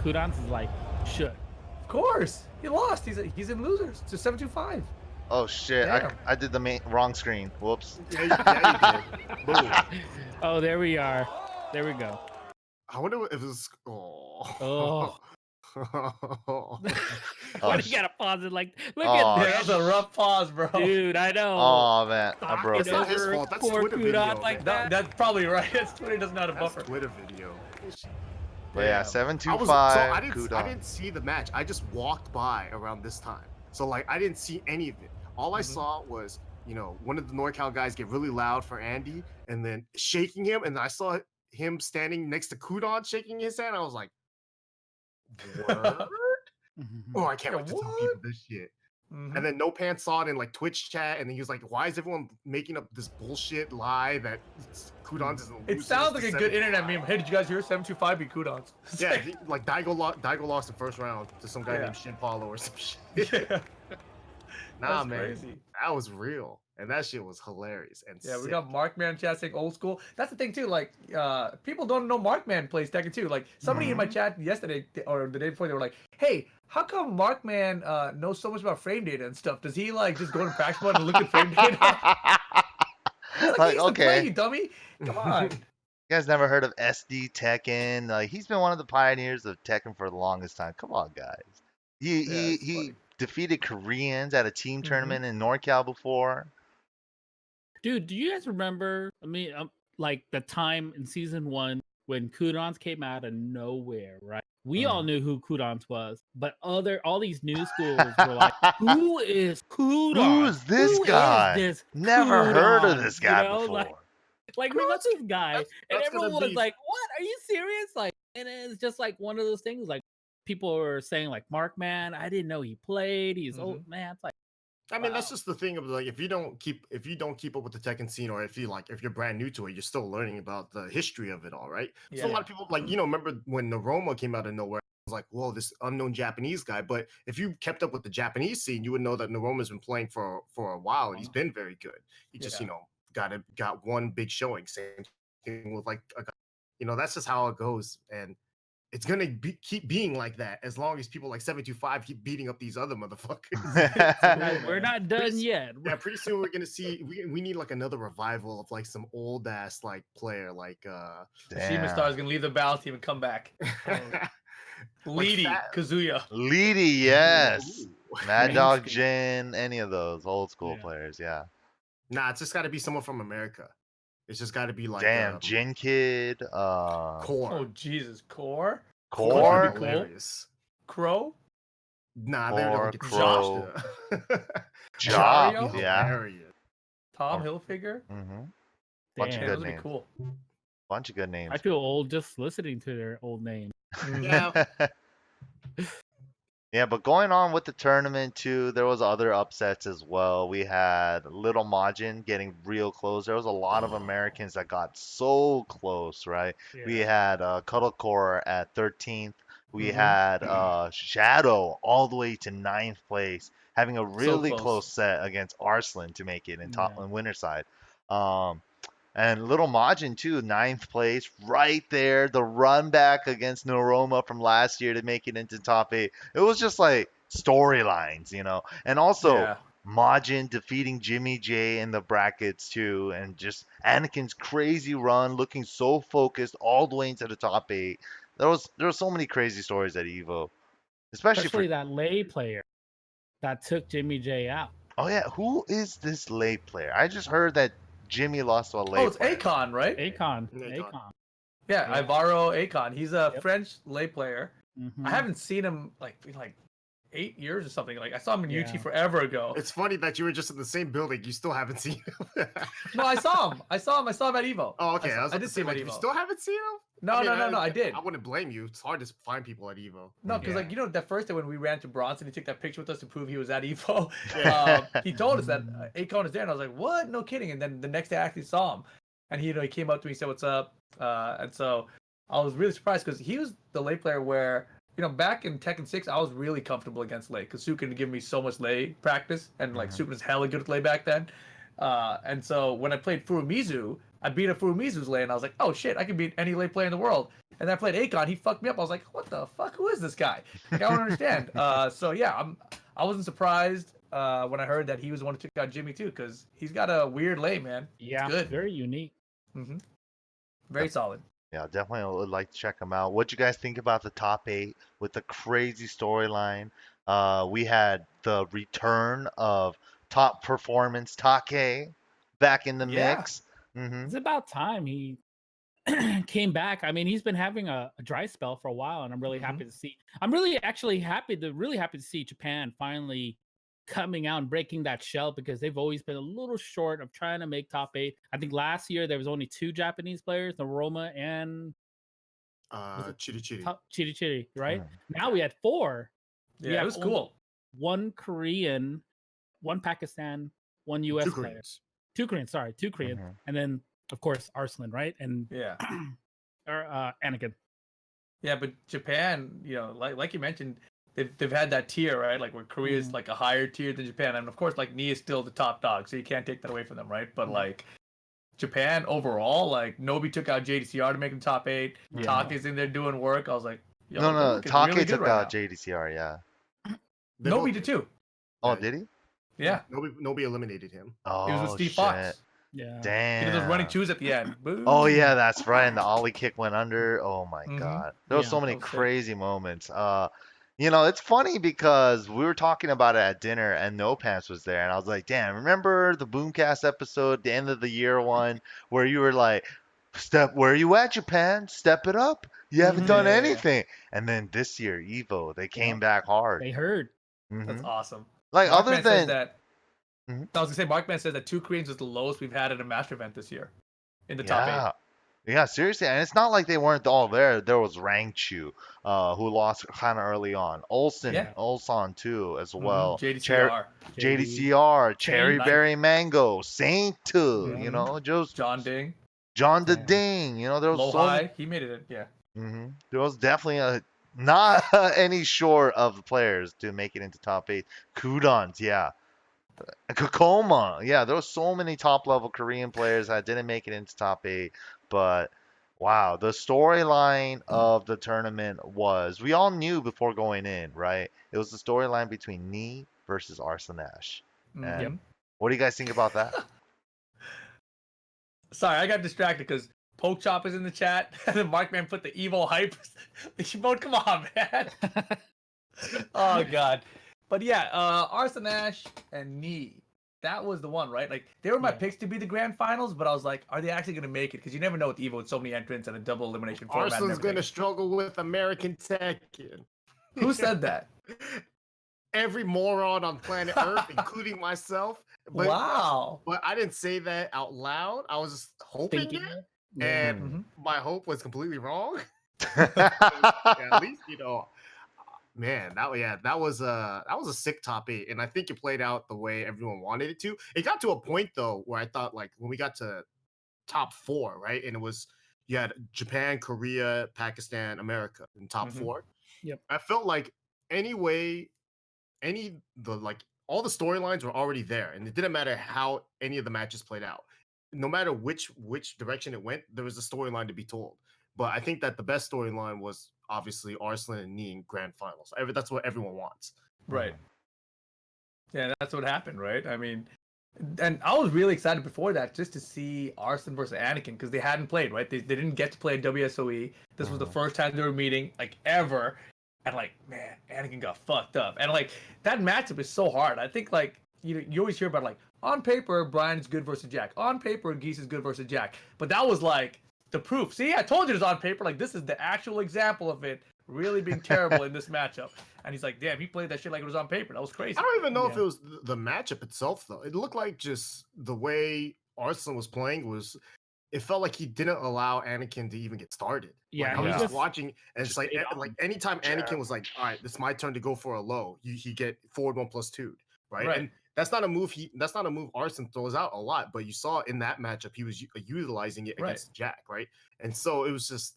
Kudons is like, should. Of course, he lost. He's in losers to 725. Oh shit! I did the wrong screen. Whoops. Yeah, you did. Boom. Oh, there we are. There we go. I wonder if it was. Oh. Why do you gotta pause it like? Look Oh, at that was a rough pause, bro. Dude, I know. Oh man, I broke It's not his it. fault. That's Twitter video. Like That's probably right. Twitter doesn't know how to buffer. Twitter video. But yeah, 725. I didn't see the match. I just walked by around this time, so like I didn't see any of it. All I saw was one of the NorCal guys get really loud for Andy and then shaking him, and I saw him standing next to Kudon shaking his hand. I was like, what? Oh, I can't wait to tell people this shit. And then No Pants saw it in like Twitch chat, and then he was like, why is everyone making up this bullshit lie that Kudons is It sounds like a good internet meme. Hey, did you guys hear 725 beat Kudons? Yeah, Daigo lost the first round to some guy named Shin Paulo or some shit. Nah, man, crazy. That was real, and that shit was hilarious. And yeah, sick. We got Markman chat saying old school. That's the thing too. Like, people don't know Markman plays Tekken too. Like, somebody in my chat yesterday or the day before, they were like, "Hey, how come Markman knows so much about frame data and stuff? Does he like just go to practice mode and look at frame data?" Like, okay, play, you dummy. Come on. You guys never heard of SD Tekken? Like, he's been one of the pioneers of Tekken for the longest time. Come on, guys. He defeated Koreans at a team tournament in NorCal before. Dude, do you guys remember? I mean, like the time in season 1 when Kudons came out of nowhere, right? We all knew who Kudons was, but all these new schools were like, "Who is Kudons? Who's this guy? Never heard of this guy before." Like we got this guy, and everyone was like, "What? Are you serious?" Like, and it's just like one of those things. Like people were saying, like, "Markman, I didn't know he played. He's old man." It's like, I mean, that's just the thing of like, if you don't keep up with the Tekken scene, or if you're brand new to it, you're still learning about the history of it all, right? Yeah. So a lot of people like, remember when Naroma came out of nowhere, it was like, whoa, this unknown Japanese guy. But if you kept up with the Japanese scene, you would know that Naroma's been playing for a while, and he's been very good. He just, got one big showing. Same thing with like, that's just how it goes. And it's gonna keep being like that as long as people like 725 keep beating up these other motherfuckers. We're not done yet. Yeah, pretty soon we're gonna see. We need like another revival of like some old ass like player like Shima Star is gonna leave the battle team and come back. Leedy, Kazuya. Leedy, yes. Ooh. Mad Dog Jin, any of those old school players, yeah. Nah, it's just got to be someone from America. It's just got to be like Jin Kid, Core. Oh Jesus, Core. Core, hilarious. Crow. Nah, they don't get Crow. Josh, yeah. Tom Hilfiger. Bunch of good Those names. would be cool. Bunch of good names. I feel old just listening to their old names. Yeah. Yeah, but going on with the tournament too, there was other upsets as well. We had Little Majin getting real close. There was a lot of Americans that got so close, right? Yeah. We had Cuddlecore at 13th. We had Shadow all the way to 9th place, having a really close set against Arslan to make it in top and winner side. And Little Majin too, 9th place, right there. The run back against Noroma from last year to make it into top 8. It was just like storylines, you know. And also Majin defeating Jimmy J in the brackets too, and just Anakin's crazy run, looking so focused all the way into the top 8. There were so many crazy stories at EVO, especially for that lay player that took Jimmy J out. Oh yeah, who is this lay player? I just heard that Jimmy lost to a lay player. It's Akon, right? Akon. Yeah, Ivaro Akon. He's a French lay player. Mm-hmm. I haven't seen him in 8 years or something. Like I saw him in UT forever ago. It's funny that you were just in the same building. You still haven't seen him. No, I saw him. I saw him at EVO. Oh, okay. I did see him at EVO. You still haven't seen him? No, I did. I wouldn't blame you. It's hard to find people at EVO. No, because that first day when we ran to Bronson, he took that picture with us to prove he was at EVO. He told us that Akon is there, and I was like, "What? No kidding!" And then the next day I actually saw him, and he came up to me, said, "What's up?" And so I was really surprised because he was the lay player where back in Tekken 6, I was really comfortable against lay because Suiken gave me so much lay practice, and Suiken was hella good at lay back then. And so when I played Furumizu, I beat a Furumizu's lay, and I was like, oh shit, I can beat any lay player in the world. And then I played Akon, he fucked me up. I was like, what the fuck? Who is this guy? Like, I don't understand. So yeah, I wasn't surprised when I heard that he was the one who took out Jimmy too, because he's got a weird lay, man. Yeah, it's good. Very unique. Very solid. Yeah, definitely would like to check them out. What you guys think about the top 8 with the crazy storyline? We had the return of top performance Take back in the mix. It's about time he came back. I mean, he's been having a dry spell for a while, and I'm really happy to see. I'm really happy to see Japan finally coming out and breaking that shell, because they've always been a little short of trying to make top 8. I think last year there was only 2 Japanese players, Noroma and Chiri, right? Now we had 4. Yeah, it was cool. 1 Korean, 1 Pakistan, 1 US player. 2 Koreans, and then of course Arslan, right? And or Anakin. Yeah, but Japan, like you mentioned, they've had that tier, right? Like where Korea is like a higher tier than Japan, and of course, like Nii is still the top dog, so you can't take that away from them, right? But like Japan overall, like Nobi took out JDCR to make him top 8. Take's in there doing work. I was like, no, Take really took out JDCR, yeah. Nobi did too. Oh, did he? Yeah. Nobi eliminated him. Oh, he was with Steve Fox. Yeah. Damn. He did those running 2s at the end. Boom. Oh yeah, that's right. And the ollie kick went under. Oh my god. There were so many crazy moments. It's funny because we were talking about it at dinner and No Pants was there, and I was like, damn, remember the BOOMcast episode, the end of the year one, where you were like, where are you at, Japan? Step it up. You haven't done anything. And then this year, EVO, they came back hard. They heard. That's awesome. Like Markman other than that, I was gonna say, Markman says that 2 Koreans was the lowest we've had at a master event this year, in the top 8. Yeah, seriously, and it's not like they weren't all there. There was Rangchu, who lost kind of early on. Ulsan too, as well. JDCR, Cherry Berry Mango, Saint, just John the Ding. There was Lohai, he made it. Yeah. There was definitely not any short of players to make it into top 8. Kudons, yeah. Kokoma, yeah. There were so many top level Korean players that didn't make it into top 8. But Wow, the storyline of the tournament was we all knew before going in, right? It was the storyline between Nee versus Arslan Ash. And Mhm. what do you guys think about that? Sorry, I got distracted because Poke Chop is in the chat, and then Markman put the EVO hype emote. Come on, man. Oh god. But yeah, Arslan Ash and Nee. That was the one, right? Like they were my Yeah. picks to be the grand finals, but I was like, are they actually gonna make it? Because you never know with EVO, with so many entrants and a double elimination format. and Arslan's gonna everything. struggle with American Tekken. Who said that? Every moron on planet Earth, including myself. But Wow. but I didn't say that out loud. I was just hoping Thinking it, it. Yeah. and Mhm. my hope was completely wrong. At least man, that was a sick top 8, and I think it played out the way everyone wanted it to. It got to a point though where I thought like when we got to top 4, right, and it was you had Japan, Korea, Pakistan, America in top Mhm. 4. Yep. I felt like anyway, like all the storylines were already there, and it didn't matter how any of the matches played out. No matter which direction it went, there was a storyline to be told. But I think that the best storyline was obviously Arslan and Nee in grand finals. That's what everyone wants. Right. Yeah, that's what happened, right? I mean, and I was really excited before that just to see Arslan versus Anakin because they hadn't played, right? They didn't get to play at WSOE. This was the first time they were meeting, like, ever. And, like, man, Anakin got fucked up. And, like, that matchup is so hard. I think, like, you always hear about, like, on paper, Brian's good versus Jack. On paper, Geese is good versus Jack. But that was, like, the proof. See, I told you it was on paper. Like, this is the actual example of it really being terrible in this matchup. And he's like, damn, he played that shit like it was on paper. That was crazy. I don't even know if Yeah. it was the matchup itself though. It looked like just the way Arslan was playing was. It felt like he didn't allow Anakin to even get started. Yeah, Like, I was he just just watching, and it's like, stayed like on. anytime Anakin was like, "All right, it's my turn to go for a low," he get forward 1+2, right? Right. And that's not a move. That's not a move Arslan throws out a lot, but you saw in that matchup he was utilizing it Right. against Jack, right? And so it was just,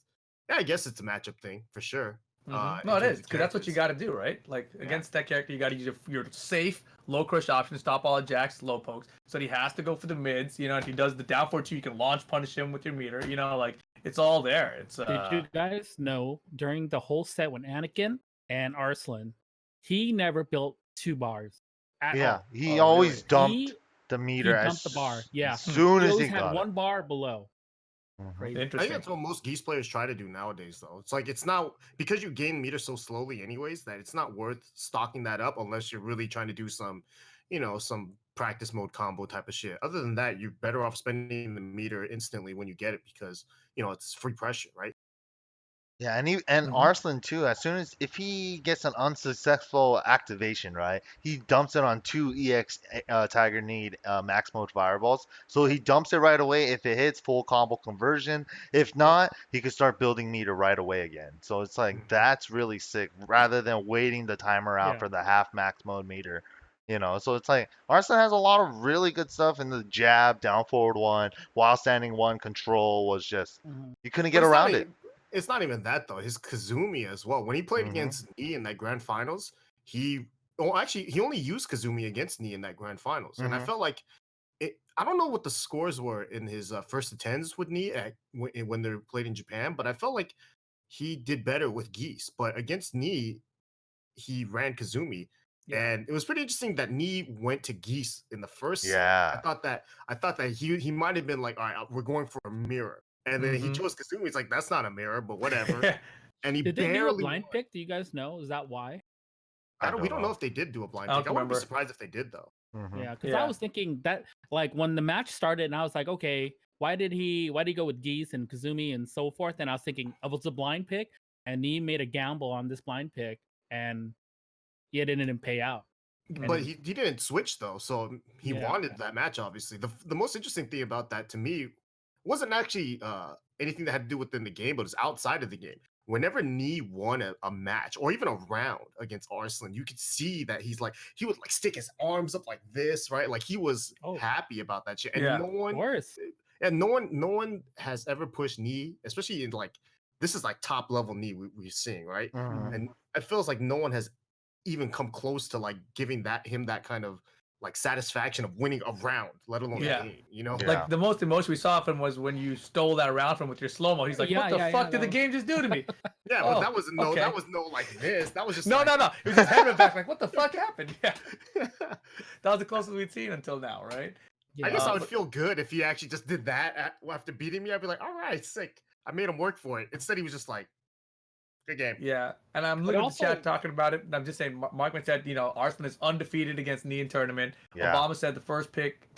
yeah, I guess it's a matchup thing for sure. No, in it terms is of because that's what you characters. got to do, right? Like against that character, you got to use your safe, low crush option to stop all of Jack's low pokes. So he has to go for the mids. You know, if he does the down 4-2, you can launch punish him with your meter. You know, like it's all there. It's Did you guys know during the whole set when Anakin and Arslan, he never built 2 bars at Yeah, all. he Oh, always really? dumped He the meter dumped the bar. Yeah. as soon He as always he had got it. 1 bar below. Crazy. I think Interesting. that's what most Geese players try to do nowadays, though. It's like it's not because you gain meter so slowly, anyways, that it's not worth stocking that up unless you're really trying to do some, some practice mode combo type of shit. Other than that, you're better off spending the meter instantly when you get it because it's free pressure, right? Yeah, and Arslan too. As soon as if he gets an unsuccessful activation, right, he dumps it on 2 EX Tiger Need max mode fireballs. So he dumps it right away. If it hits, full combo conversion. If not, he could start building meter right away again. So it's like that's really sick. Rather than waiting the timer out Yeah. for the half max mode meter. So it's like Arslan has a lot of really good stuff in the jab, down forward one, while standing one, control was just you couldn't get But around it. it's not even that though. His Kazumi as well. When he played Mhm. against Nee in that grand finals, he actually he only used Kazumi against Nee in that grand finals, and I Mhm. felt like I don't know what the scores were in his first attends with Nee when they played in Japan, but I felt like he did better with Geese. But against Nee, he ran Kazumi, Yeah. and it was pretty interesting that Nee went to Geese in the first set. Yeah. I thought that he might have been like, all right, we're going for a mirror, and then he chose Kazumi. It's like that's not a mirror, but whatever. And he Did they do a barely blind pick? Do you guys know? Is that why? we don't know if they did do a blind I don't pick. I wouldn't be remember. surprised if they did though. Yeah, because I was thinking that like when the match started, and I was like, okay, why did he go with Geese and Kazumi and so forth? And I was thinking, oh, it was a blind pick, and he made a gamble on this blind pick, and it didn't pay out. But he didn't switch though, so he Yeah. wanted that match. Obviously, the most interesting thing about that to me wasn't actually anything that had to do within the game, but it was outside of the game. Whenever Nee won a match or even a round against Arslan, you could see that he would like stick his arms up like this, right? Like he was happy about that shit. And Yeah. no one, Of course. and no one has ever pushed Nee, especially in like this is like top level Nee we're seeing, right? Mhm. And it feels like no one has even come close to like giving him that kind of like satisfaction of winning a round, let alone a game. You know, Yeah. Like the most emotion we saw from was when you stole that round from with your slow mo. He's like, "What the fuck did the game just do to me?" yeah, but that was that was no like this. That was just no. It was his head went back. Like, what the fuck happened? Yeah, that was the closest we'd seen until now, right? Yeah. I guess I would feel good if he actually just did that after beating me. I'd be like, all right, sick. I made him work for it. Instead, he was just like, good game. Yeah, and I'm looking at the chat talking about it, and I'm just saying, Markman said, Arslan is undefeated against Knee in tournament. Yeah. Obama said the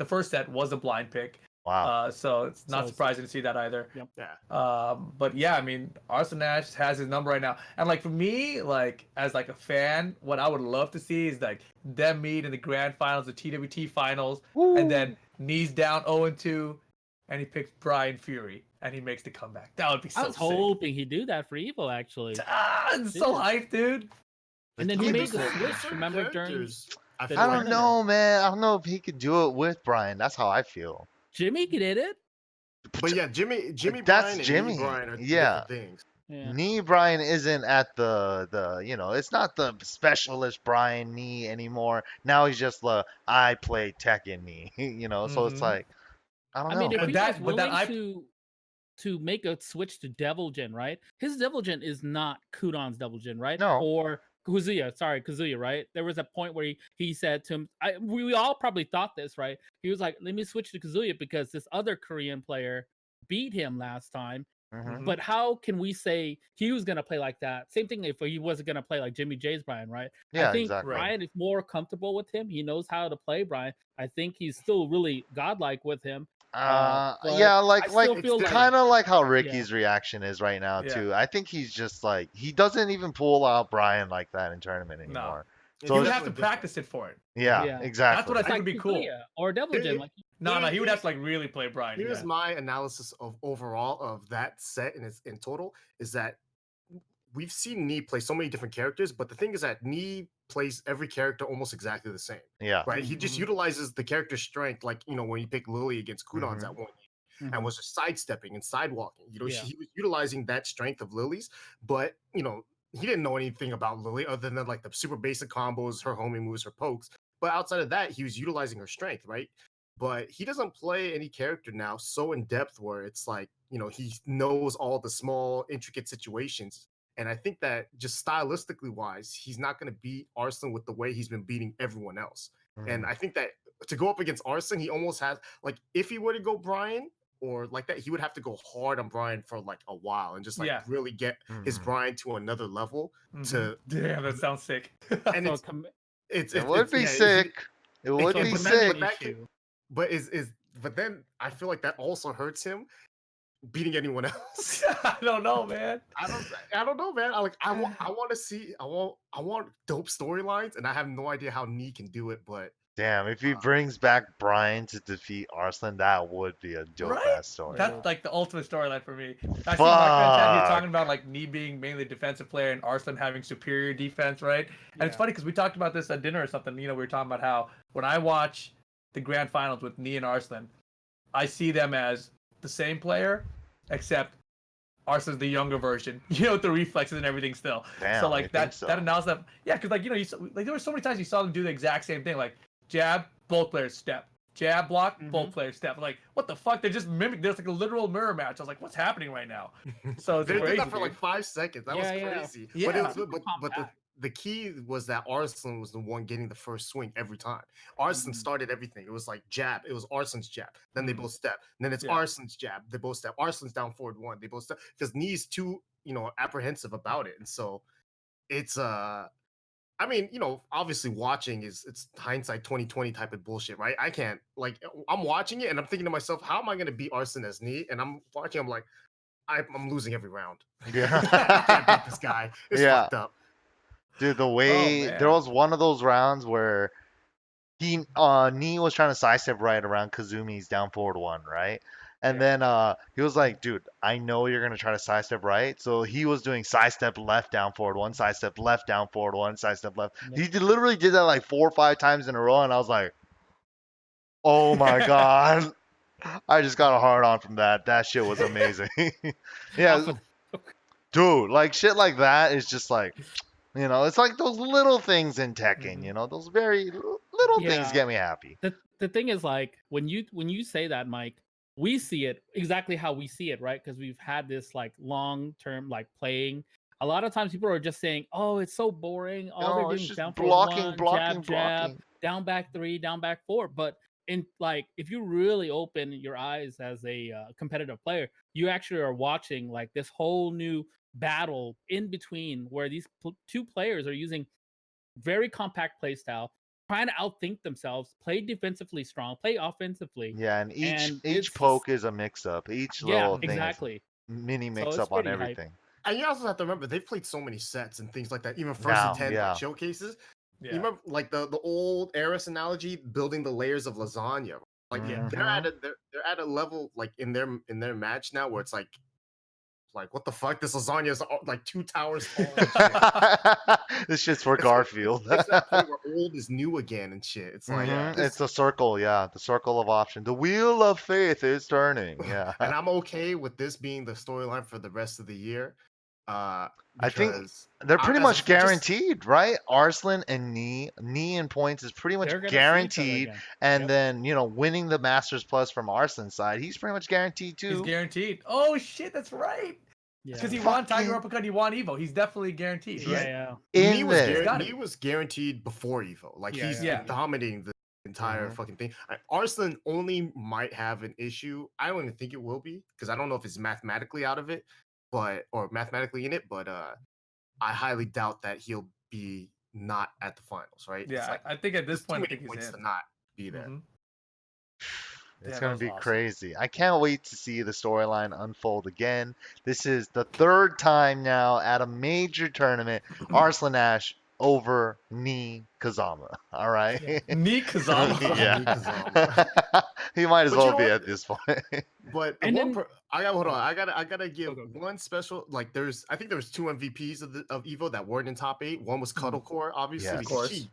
first set was a blind pick. Wow. So it's not surprising to see that either. Yep. Yeah. But yeah, I mean, Arslan Nash has his number right now, and like for me, like as like a fan, what I would love to see is like them meet in the grand finals, the TWT finals, and then Knee's down 0-2, and he picks Brian Fury. And he makes the comeback. That would be so sick. I was hoping he'd do that for EVO, actually. It's so hyped, dude. And then he made the switch, remember, during... I don't know, man. I don't know if he could do it with Brian. That's how I feel. Jimmy did it. But yeah, Jimmy that's Bryan Jimmy. And Knee Bryan are different things. Yeah. Knee Bryan isn't at the it's not the specialist Bryan Knee anymore. Now he's just I play Tekken Knee, so it's like, I don't know. I mean, if he was willing I... to make a switch to Devil Jin, right? His Devil Jin is not Kudon's Devil Jin, right? No. Or Kazuya, right? There was a point where he said to him, we all probably thought this, right? He was like, let me switch to Kazuya because this other Korean player beat him last time. Mm-hmm. But how can we say he was going to play like that? Same thing if he wasn't going to play like Jimmy J's Brian, right? Yeah, I think exactly. Brian is more comfortable with him. He knows how to play Brian. I think he's still really godlike with him. Yeah, like kind of like how Ricky's reaction is right now too. I think he's just like, he doesn't even pull out Brian like that in tournament anymore. No. So he would have to practice it for it. Yeah, exactly. That's what I think would be cool. Or Devil Jin. No, he would have to like really play Brian. Here's my analysis of overall of that set in total is that we've seen Knee play so many different characters, but the thing is that Knee plays every character almost exactly the same. Yeah. Right? He just utilizes the character strength, like, when you pick Lily against Kudon's at one and was just sidestepping and sidewalking. He was utilizing that strength of Lily's, but, he didn't know anything about Lily other than like the super basic combos, her homing moves, her pokes. But outside of that, he was utilizing her strength, right? But he doesn't play any character now so in depth where it's like, he knows all the small, intricate situations. And I think that just stylistically wise, he's not going to beat Arslan with the way he's been beating everyone else. And I think that to go up against Arslan, he almost has, like, if he were to go Brian or like that, he would have to go hard on Brian for like a while and just like really get his Brian to another level. To damn, that sounds sick. And it would be sick. It would be sick. But then I feel like that also hurts him beating anyone else. I don't know, man. I don't know, man. I want to see. I want dope storylines, and I have no idea how Knee can do it. But damn, if he brings back Brian to defeat Arslan, that would be a dope ass story. That's like the ultimate storyline for me. I see Mark Van He's talking about like Knee being mainly a defensive player and Arslan having superior defense, right? And it's funny because we talked about this at dinner or something. We were talking about how when I watch the grand finals with Knee and Arslan, I see them as the same player, except Arslan's the younger version, with the reflexes and everything still. Damn, so like that announcement, because like there were so many times you saw them do the exact same thing, like jab, both players step, jab, block, both players step. Like what the fuck? They just mimicked. There's like a literal mirror match. I was like, what's happening right now? So they did that for like 5 seconds. That was crazy. Yeah. But the key was that Arslan was the one getting the first swing every time. Arslan started everything. It was like jab. It was Arslan's jab. Then they both step. And then it's Arslan's jab. They both step. Arslan's down forward one. They both step. Because Knee's too, apprehensive about it. And so it's I mean, obviously watching it's hindsight 2020 type of bullshit, right? I can't I'm watching it and I'm thinking to myself, how am I gonna beat Arslan as Knee? And I'm watching, I'm like, I'm losing every round. Yeah. I can't beat this guy. It's fucked up. Dude, the way there was one of those rounds where Knee was trying to sidestep right around Kazumi's down forward one, right? And then he was like, dude, I know you're gonna try to sidestep right. So he was doing sidestep left down forward one, sidestep left down forward one, sidestep left. He literally did that like 4 or 5 times in a row, and I was like, oh my god. I just got a hard on from that. That shit was amazing. Yeah. Dude, like shit like that is just like, it's like those little things in Tekken, those very little things Yeah. get me happy. The thing is, like, when you say that, Mike, we see it exactly how we see it, right? Because we've had this like long term like playing. A lot of times people are just saying, "Oh, it's so boring. All they're No, it's doing is just down forward blocking, one, jab, blocking, jab, blocking. down back three, down back four." But in like, if you really open your eyes as a competitive player, you actually are watching like this whole new battle in between where these two players are using very compact play style, trying to outthink themselves, play defensively strong, play offensively, Yeah, and each and each it's just poke is a mix up. Each yeah, little thing is exactly. mini So mix it's up on pretty hype. everything. And you also have to remember they've played so many sets and things like that. Even first Now, to 10 like, yeah. showcases. Yeah. You remember like the old Eris analogy, building the layers of lasagna. Like Yeah. they're at a level like in their match now where it's like what the fuck? This lasagna is like 2 towers tall. And shit. This shit's for It's Garfield. to that point where old is new again and shit. It's like It's a circle, yeah. The circle of option. The wheel of fate is turning. Yeah. and I'm okay with this being the storyline for the rest of the year. I think Because they're pretty as a- much just- guaranteed, right? Arslan and Knee in points is pretty much They're gonna see each other guaranteed. again. And Yep. then, winning the Masters Plus from Arslan's side, he's pretty much guaranteed He's too. guaranteed. Oh shit, that's right. Yeah. Because he won Tiger Fucking- Uppercut, he won Evo. He's definitely guaranteed, Yeah, right? yeah. In this. gotta Knee be. was guaranteed before Evo. Like Yeah, he's yeah. been dominating the entire fucking thing. Arslan only might have an issue. I don't even think it will be because I don't know if it's mathematically out of it, or mathematically in it. But I highly doubt that he'll be not at the finals. Right? Yeah, It's like, I think at this there's too point, I many think he's points in. to not be there. Mhm. It's Yeah, gonna that be was awesome. crazy. I can't wait to see the storyline unfold again. This is the third time now at a major tournament, Arslan Ash over Ni Kazama. All right. Yeah. Neat Kazama. Yeah. He might as But you well know be what? at this point. But And one, then- hold on. I gotta give go. one special. Like, I think there was 2 MVPs of Evo that weren't in top 8. One was Cuddlecore, obviously, Yes. because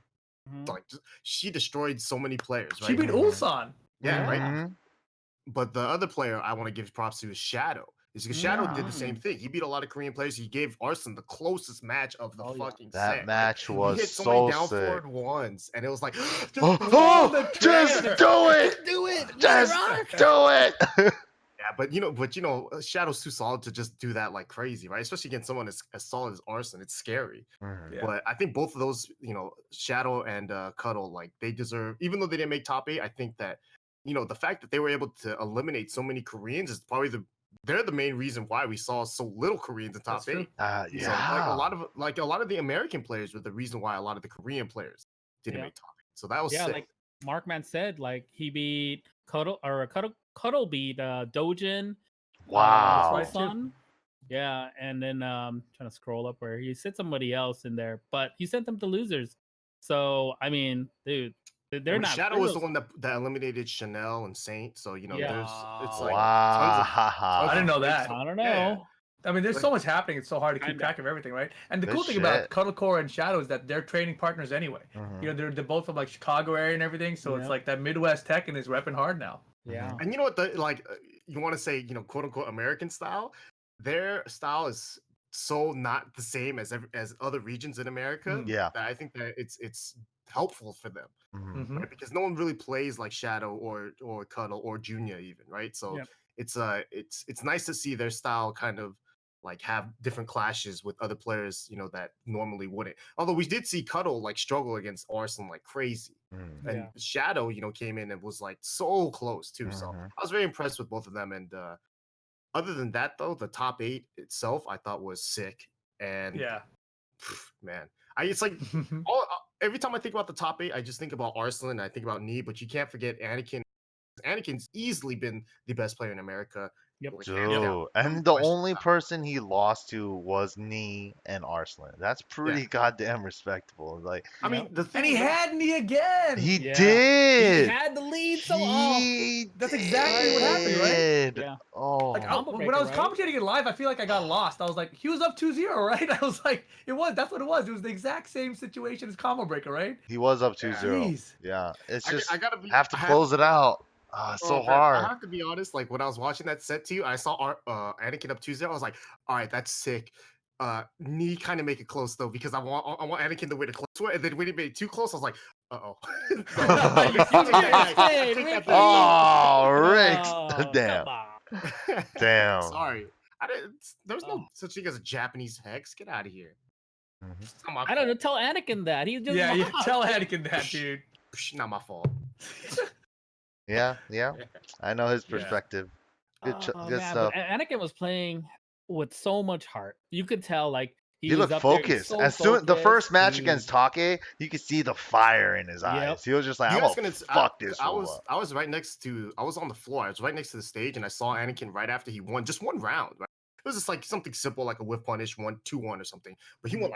Of course. she destroyed so many players. Right? She beat Ulsan. Yeah, right. Mhm. But the other player I want to give props to is Shadow. Is because Shadow did the same thing. He beat a lot of Korean players. He gave Arslan the closest match of the fucking That set. match He was hit so many down sick. forward ones, and it was like, just Just do it! do it. Just do it! Yeah, but Shadow's too solid to just do that like crazy, right? Especially against someone as solid as Arslan. It's scary. Yeah. But I think both of those, Shadow and Cuddle, like they deserve, even though they didn't make top 8, I think that, the fact that they were able to eliminate so many Koreans is probably they're the main reason why we saw so little Koreans in top That's true. 8. So, like a lot of the American players were the reason why a lot of the Korean players didn't make top 8. So that was sick. like Markman said, like he beat Cuddle beat Dojin. Wow. Right, too. Ulsan. Yeah, and then trying to scroll up where he said somebody else in there, but he sent them to losers. So I mean, dude, they're not. Shadow was the one that eliminated Chanel and Saint. So there's it's like Wow. I didn't know that. I don't know. Yeah. I mean, there's so much happening. It's so hard to keep track of everything, right? And the Good cool thing shit. about Cuddlecore and Shadow is that they're training partners anyway. They're both from like Chicago area and everything. So it's like that Midwest Tekken is repping hard now. Yeah. And you know what? You want to say, quote unquote American style. Their style is so not the same as other regions in America. Yeah. That I think that it's helpful for them, Mhm. right? Because no one really plays like Shadow or Cuddle or Junior even, right? So it's nice to see their style kind of like have different clashes with other players, that normally wouldn't. Although we did see Cuddle like struggle against Arslan like crazy. And Shadow, came in and was like so close too. So I was very impressed with both of them. And other than that, though, the top 8 itself I thought was sick. And man, it's like every time I think about the top 8, I just think about Arslan. I think about Knee, but you can't forget Anakin. Anakin's easily been the best player in America. Yep. Dude, and the only person he lost to was Knee and Arslan. That's pretty goddamn respectable. Like, I mean, the thing And he had me again. he Yeah. did. He had the lead, so That's exactly what happened, right? did. Yeah. Oh, Like Combo when breaker, I was right? commentating it live, I feel like I got lost. I was like, he was up 2-0, right? I was like, that's what it was. It was the exact same situation as Combo Breaker, right? he was up 2-0. Jeez. Yeah, it's I just gotta have to close it out. It's so hard. I have to be honest. Like when I was watching that set to you, I saw Anakin up 2-0. I was like, all right, that's sick. Knee kind of make it close though because I want Anakin to win a close one, and then when he made it too close, I was like, uh-oh. So You take that back. Oh, Rick. Oh, Damn. come on. Damn. Sorry. There's no such thing as a Japanese hex. Get out of here. Mhm. It's not my I don't know. fault. Tell Anakin that. He's just Yeah, you lost. tell Anakin that, dude. Psh, not my fault. Yeah. I know his Yeah. perspective. Good, Oh, good man, stuff. but Anakin was playing with so much heart. You could tell, like He was looked up there, he was focused. so As soon the first focused. match against Take, you could see the fire in his eyes. He was just like, You "I'm guys gonna gonna? fuck this I fool was up." I was right next to. I was on the floor. I was right next to the stage, and I saw Anakin right after he won just one round. Right? It was just like something simple, like a whiff punish, 1-2-1 or something. But he went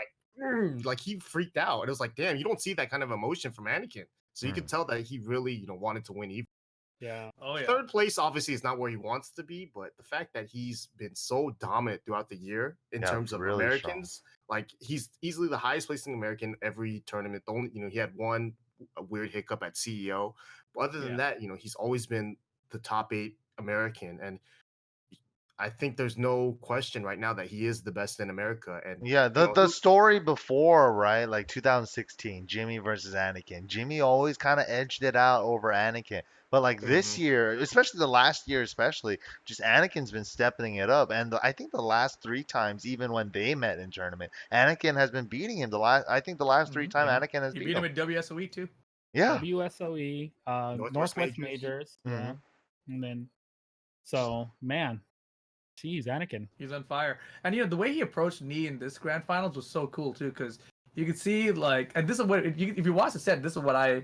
like he freaked out. And it was like, damn, you don't see that kind of emotion from Anakin. So you could tell that he really, wanted to win. Yeah. Oh yeah. Third place obviously is not where he wants to be, but the fact that he's been so dominant throughout the year in terms of really Americans, like he's easily the highest placing American every tournament. The only, he had one weird hiccup at CEO, but other than that, he's always been the top 8 American, and I think there's no question right now that he is the best in America. And Yeah, the story before, right? Like 2016, Jimmy versus Anakin. Jimmy always kind of edged it out over Anakin. But like this year, especially the last year, especially, just Anakin's been stepping it up. And I think the last 3 times, even when they met in tournament, Anakin has been beating him. I think the last 3 times Anakin has He beat beat him him. at WSOE too. Yeah. WSOE, Northwest Majors. Yeah. And then, so, man, geez, Anakin. He's on fire. And the way he approached Knee in this grand finals was so cool too, because you could see like, and this is what if you watch the set, this is what I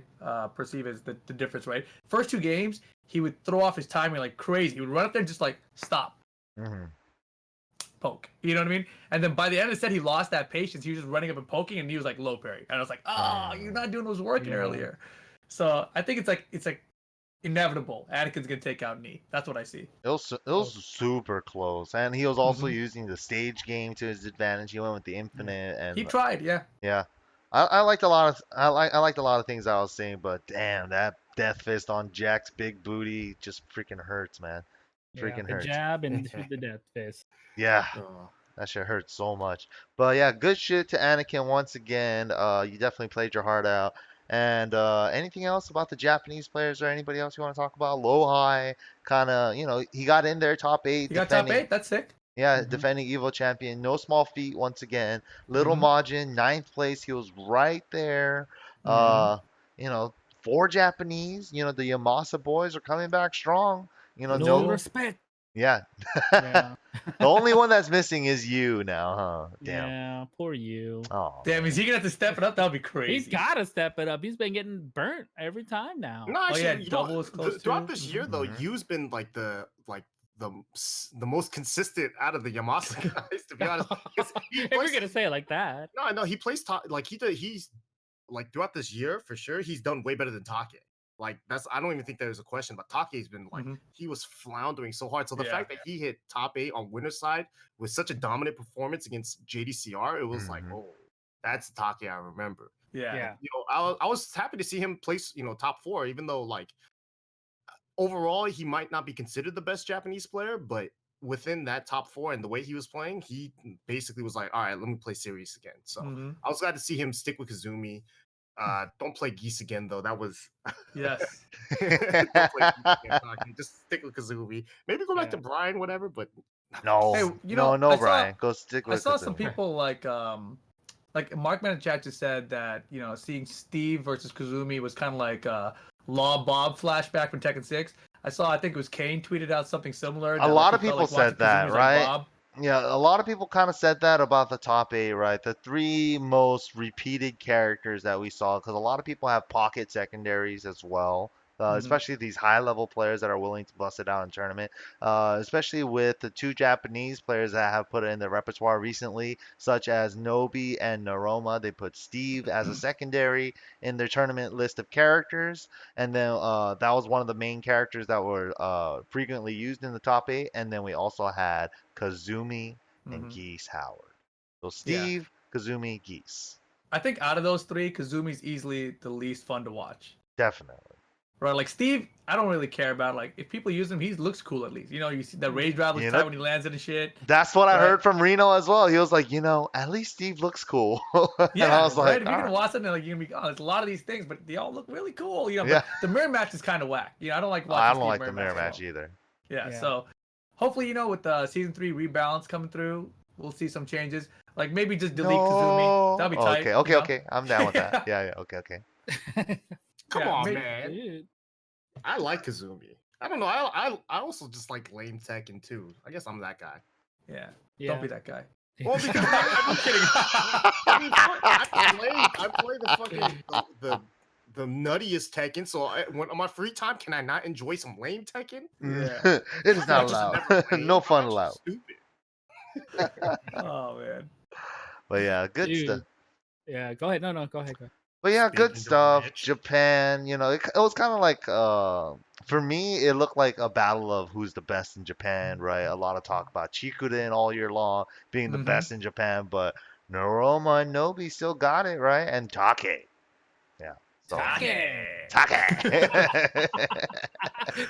perceive as the difference, right? First 2 games, he would throw off his timing like crazy. He would run up there and just like stop, poke. You know what I mean? And then by the end of the set, he lost that patience. He was just running up and poking, and he was like low parry. And I was like, oh, you're not doing what was working earlier. So I think it's like inevitable. Anakin's gonna take out Knee. That's what I see. It was super close, and he was also using the stage game to his advantage. He went with the infinite, and he tried, yeah. I liked a lot of I liked a lot of things I was saying, but damn, that death fist on Jack's big booty just freaking hurts, man. Freaking the hurts. jab and the death fist. Yeah. That shit hurts so much. But yeah, good shit to Anakin once again. You definitely played your heart out. And anything else about the Japanese players or anybody else you want to talk about? Lowhigh, kind of, he got in there top 8. He got top 8. That's sick. Yeah, defending EVO champion. No small feat once again. Little Majin, 9th place. He was right there. 4 Japanese. The Yamasa boys are coming back strong. No respect. Yeah. Yeah. The only one that's missing is you now, huh? Damn. Yeah, poor you. Oh. Damn, is he gonna have to step it up? That'll be crazy. He's gotta step it up. He's been getting burnt every time now. No, actually, double is close throughout this year though, Yu's been like the most consistent out of the Yamasa guys, to be honest. If you're gonna say it like that. No, I know he plays top, like he's like throughout this year for sure. He's done way better than Take. Like I don't even think there's a question. But Take's been like he was floundering so hard. So the fact that he hit top 8 on winner's side with such a dominant performance against JDCR, it was like, oh, that's Take I remember. Yeah. I was happy to see him place top 4, even though like overall he might not be considered the best Japanese player, but within that top 4 and the way he was playing, he basically was like, all right, let me play serious again. So I was glad to see him stick with Kazumi. Don't play Geese again though. That was yes. Don't play Geese again. Just stick with Kazumi. Maybe go back to Brian, whatever. But no, hey, no, Brian. Go stick with. I saw some people like Markman in chat just said that seeing Steve versus Kazumi was kind of like Law Bob flashback from Tekken 6. I think it was Kane tweeted out something similar. A lot of people said that, right? Bob. Yeah, a lot of people kind of said that about the top 8, right? The 3 most repeated characters that we saw, because a lot of people have pocket secondaries as well. Especially these high-level players that are willing to bust it out in tournament. Especially with the 2 Japanese players that have put it in their repertoire recently, such as Nobi and Naroma. They put Steve as a secondary in their tournament list of characters, and then that was one of the main characters that were frequently used in the top 8. And then we also had Kazumi and Geese Howard. So Steve, Kazumi, Geese. I think out of those 3, Kazumi's easily the least fun to watch. Definitely. Right, like Steve, I don't really care about. Like if people use him, he looks cool at least. You see the rage drive looks tight when he lands it and shit. That's what I Right. heard from Reno as well. He was like, at least Steve looks cool. And Yeah, I was right. like, If you're gonna "Alright." watch something like you're gonna be, there's a lot of these things, but they all look really cool. Yeah. But the mirror match is kind of whack. I don't like watching. I don't Steve like the mirror at match all. either. Yeah, Yeah. so hopefully, with the season 3 rebalance coming through, we'll see some changes. Like maybe just delete Kazumi. That'd be tight. Okay. I'm down with that. Yeah. Okay. Come Yeah, on, maybe- man. Dude. I like Kazumi. I don't know. I also just like lame Tekken too. I guess I'm that guy. Yeah. Yeah. Don't be that guy. Well, because I'm kidding. I play the fucking the nuttiest Tekken. So on my free time, can I not enjoy some lame Tekken? Yeah. It is not Just allowed. never played. No fun That's allowed. Stupid. Oh man. But yeah, good Dude. stuff. Yeah, go ahead. No, go ahead. But yeah, good Speaking of stuff. which. Japan, it was kind of like, for me, it looked like a battle of who's the best in Japan, right? A lot of talk about Chikuden all year long being the Mhm. best in Japan, but Noroma and Nobi still got it, right? And Take. Yeah. So, Take.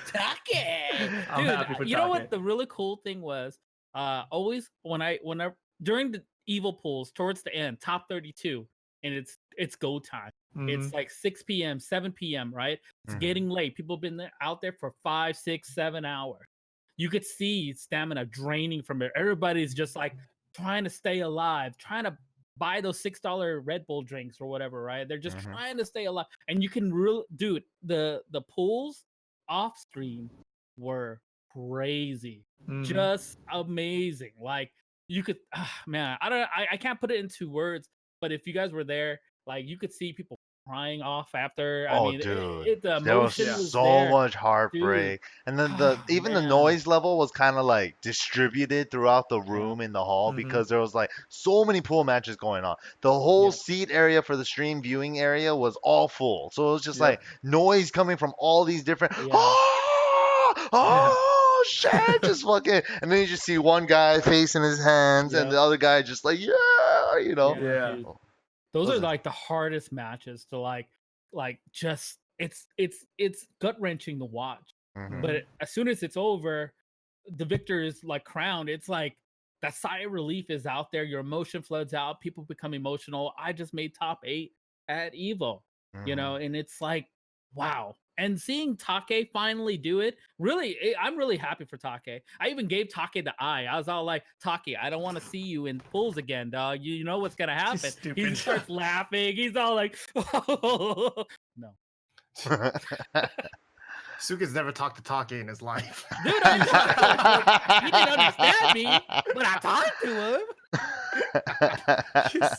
Take. I'm happy for Dude, you know Take. what the really cool thing was? Always whenever during the EVO pools towards the end, top 32, and it's go time. It's like 6 p.m., 7 p.m., right? It's Mhm. getting late. People have been out there for 5, 6, 7 hours. You could see stamina draining from it. Everybody's just like trying to stay alive, trying to buy those $6 Red Bull drinks or whatever, right? They're just Mhm. trying to stay alive. And you can really, dude, the pools off stream were crazy, just amazing. Like you could, man, I can't put it into words, but if you guys were there, like you could see people crying off after. I Oh, mean, dude, the there was emotion was so there. much heartbreak, and then even the Man. noise level was kind of like distributed throughout the room in the hall Mhm. because there was like so many pool matches going on. The whole Yep. seat area for the stream viewing area was all full, so it was just Yep. like noise coming from all these different. Yeah. Oh shit! Just fucking, and then you just see one guy facing his hands, and Yep. the other guy just like yeah. Yeah. Dude. Those Was are it- like the hardest matches to like just it's gut wrenching to watch. Mhm. But as soon as it's over, the victor is like crowned. It's like that sigh of relief is out there. Your emotion floods out. People become emotional. I just made top 8 at EVO, Mhm. and it's like, wow. And seeing Take finally do it, really, I'm really happy for Take. I even gave Take the eye. I was all like, Take, I don't want to see you in pools again, dog. You know what's gonna happen. He stupid. starts laughing. He's all like, no. Suiken's never talked to Take in his life. Dude, I know. He didn't understand me, but I talked to him.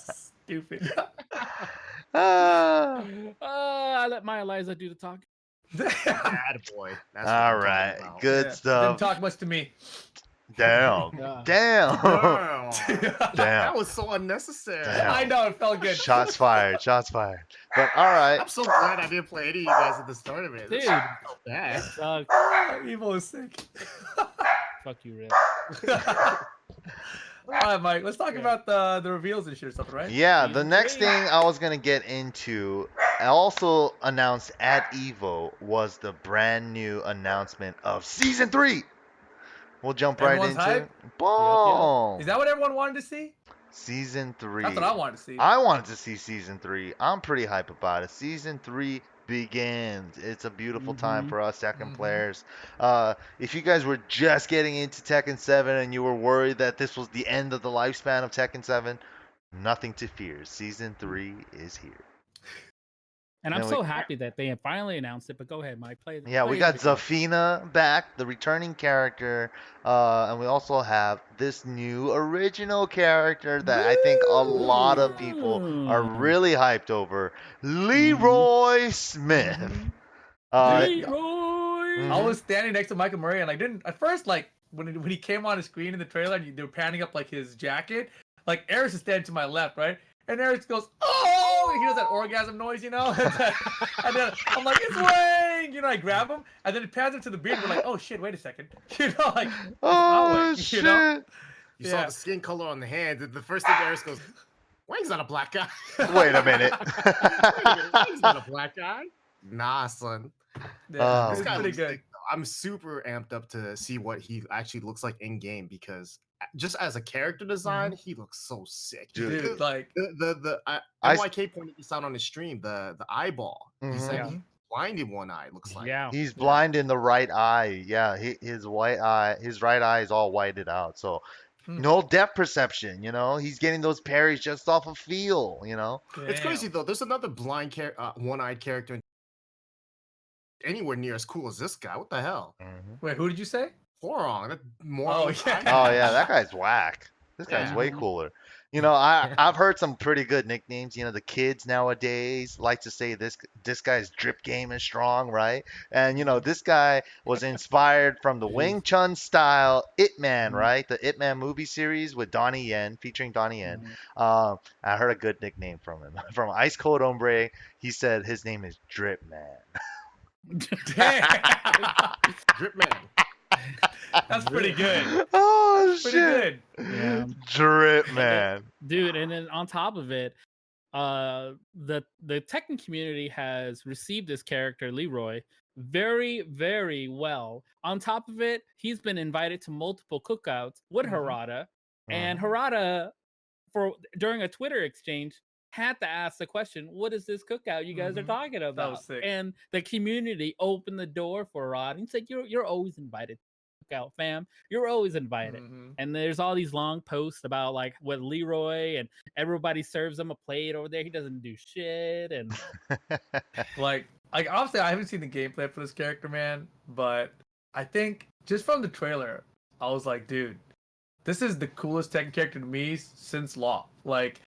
Stupid. I let my Eliza do the talk. Bad boy. That's what All I'm talking right, about. good Didn't stuff. talk much to me. Damn, Yeah. damn, Damn. damn. That was so unnecessary. Damn. I know, it felt good. Shots fired, shots fired. But all right, I'm so glad I didn't play any of you guys at this tournament. Dude. This is so bad. Evo is sick. Fuck you, Rick. All right, Mike. Let's talk about the reveals and shit or something, right? yeah, the Season next 3. thing I was gonna get into, also announced at EVO, was the brand new announcement of Season 3. We'll jump right Everyone's into it. hyped? Boom! Is that what everyone wanted to see? Season 3. That's what I wanted to see. I wanted to see Season 3. I'm pretty hype about it. Season 3 begins. It's a beautiful time for us Tekken players. If you guys were just getting into Tekken 7 and you were worried that this was the end of the lifespan of Tekken 7, nothing to fear. Season 3 is here. And I'm Then so happy that they have finally announced it. But go ahead, Mike. Play. Yeah, we got Zafina back, the returning character, and we also have this new original character that I think a lot of people are really hyped over, Leroy Smith. Leroy. I was standing next to Michael Murray, and I didn't at first like when he came on the screen in the trailer, and they were panning up like his jacket. Like Eris is standing to my left, right? And Eris goes, "Oh!" He does that orgasm noise, and then I'm like, "It's Wayne!" I grab him, and then it pans him to the beard. And we're like, "Oh shit! Wait a second!" Like, Oh Wayne, shit! You saw the skin color on the hand. The first thing Eris goes, Wayne's not a black guy. Wait a minute. Wayne's not a black guy. Nah, son. Yeah, This it's guy pretty looks good. sick, though. I'm super amped up to see what he actually looks like in game because just as a character design, he looks so sick. Dude. Dude, like I MYK pointed this out on his stream. The eyeball. He said Yeah. he blinded one eye. Looks like. Yeah. he's blind in the right eye. Yeah, his right eye is all whited out. So no depth perception. He's getting those parries just off of feel. It's crazy though. There's another blind one-eyed character anywhere near as cool as this guy. What the hell? Wait, who did you say? Horong. That more. Oh, yeah. Oh yeah, that guy's whack. This guy's Yeah. way cooler. I've heard some pretty good nicknames. The kids nowadays like to say this guy's drip game is strong, right? And this guy was inspired from the Wing Chun style Ip Man, right? The Ip Man movie series with Donnie Yen, featuring Donnie Yen. I heard a good nickname from him. From Ice Cold Hombre, he said his name is Drip Man. Drip man. That's pretty good. Oh Pretty shit! Yeah. Drip Man. Dude, and then on top of it, the Tekken community has received this character Leroy very, very well. On top of it, he's been invited to multiple cookouts with Harada, and Harada, during a Twitter exchange, had to ask the question, "What is this cookout you guys are talking about?" was sick. And the community opened the door for Harada and said, "You're always invited." Out fam, you're always invited. And there's all these long posts about like what Leroy and everybody serves him a plate over there. He doesn't do shit. And like obviously I haven't seen the gameplay for this character, man, but I think just from the trailer I was like, dude, this is the coolest Tekken character to me since Law. Like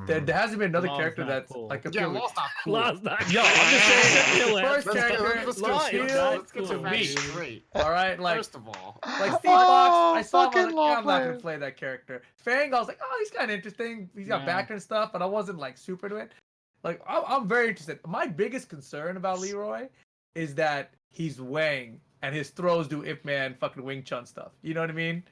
there hasn't been another Law's character not that's cool. like a Yeah, Law's not cool. Law's not Yo, cool. I'm just saying the Let's first character let's Law get is straight. not Let's get cool. to Me. straight. all right, like First of all, Like Steve Oh, Fox, I saw him. I fucking was like, Law yeah, I'm not player. gonna play that character. Fang, I was like, oh, he's kind of interesting. He's got Yeah. backer and stuff, but I wasn't like super into it. Like, I'm very interested. My biggest concern about Leroy is that he's Wang and his throws do Ip Man fucking Wing Chun stuff. You know what I mean?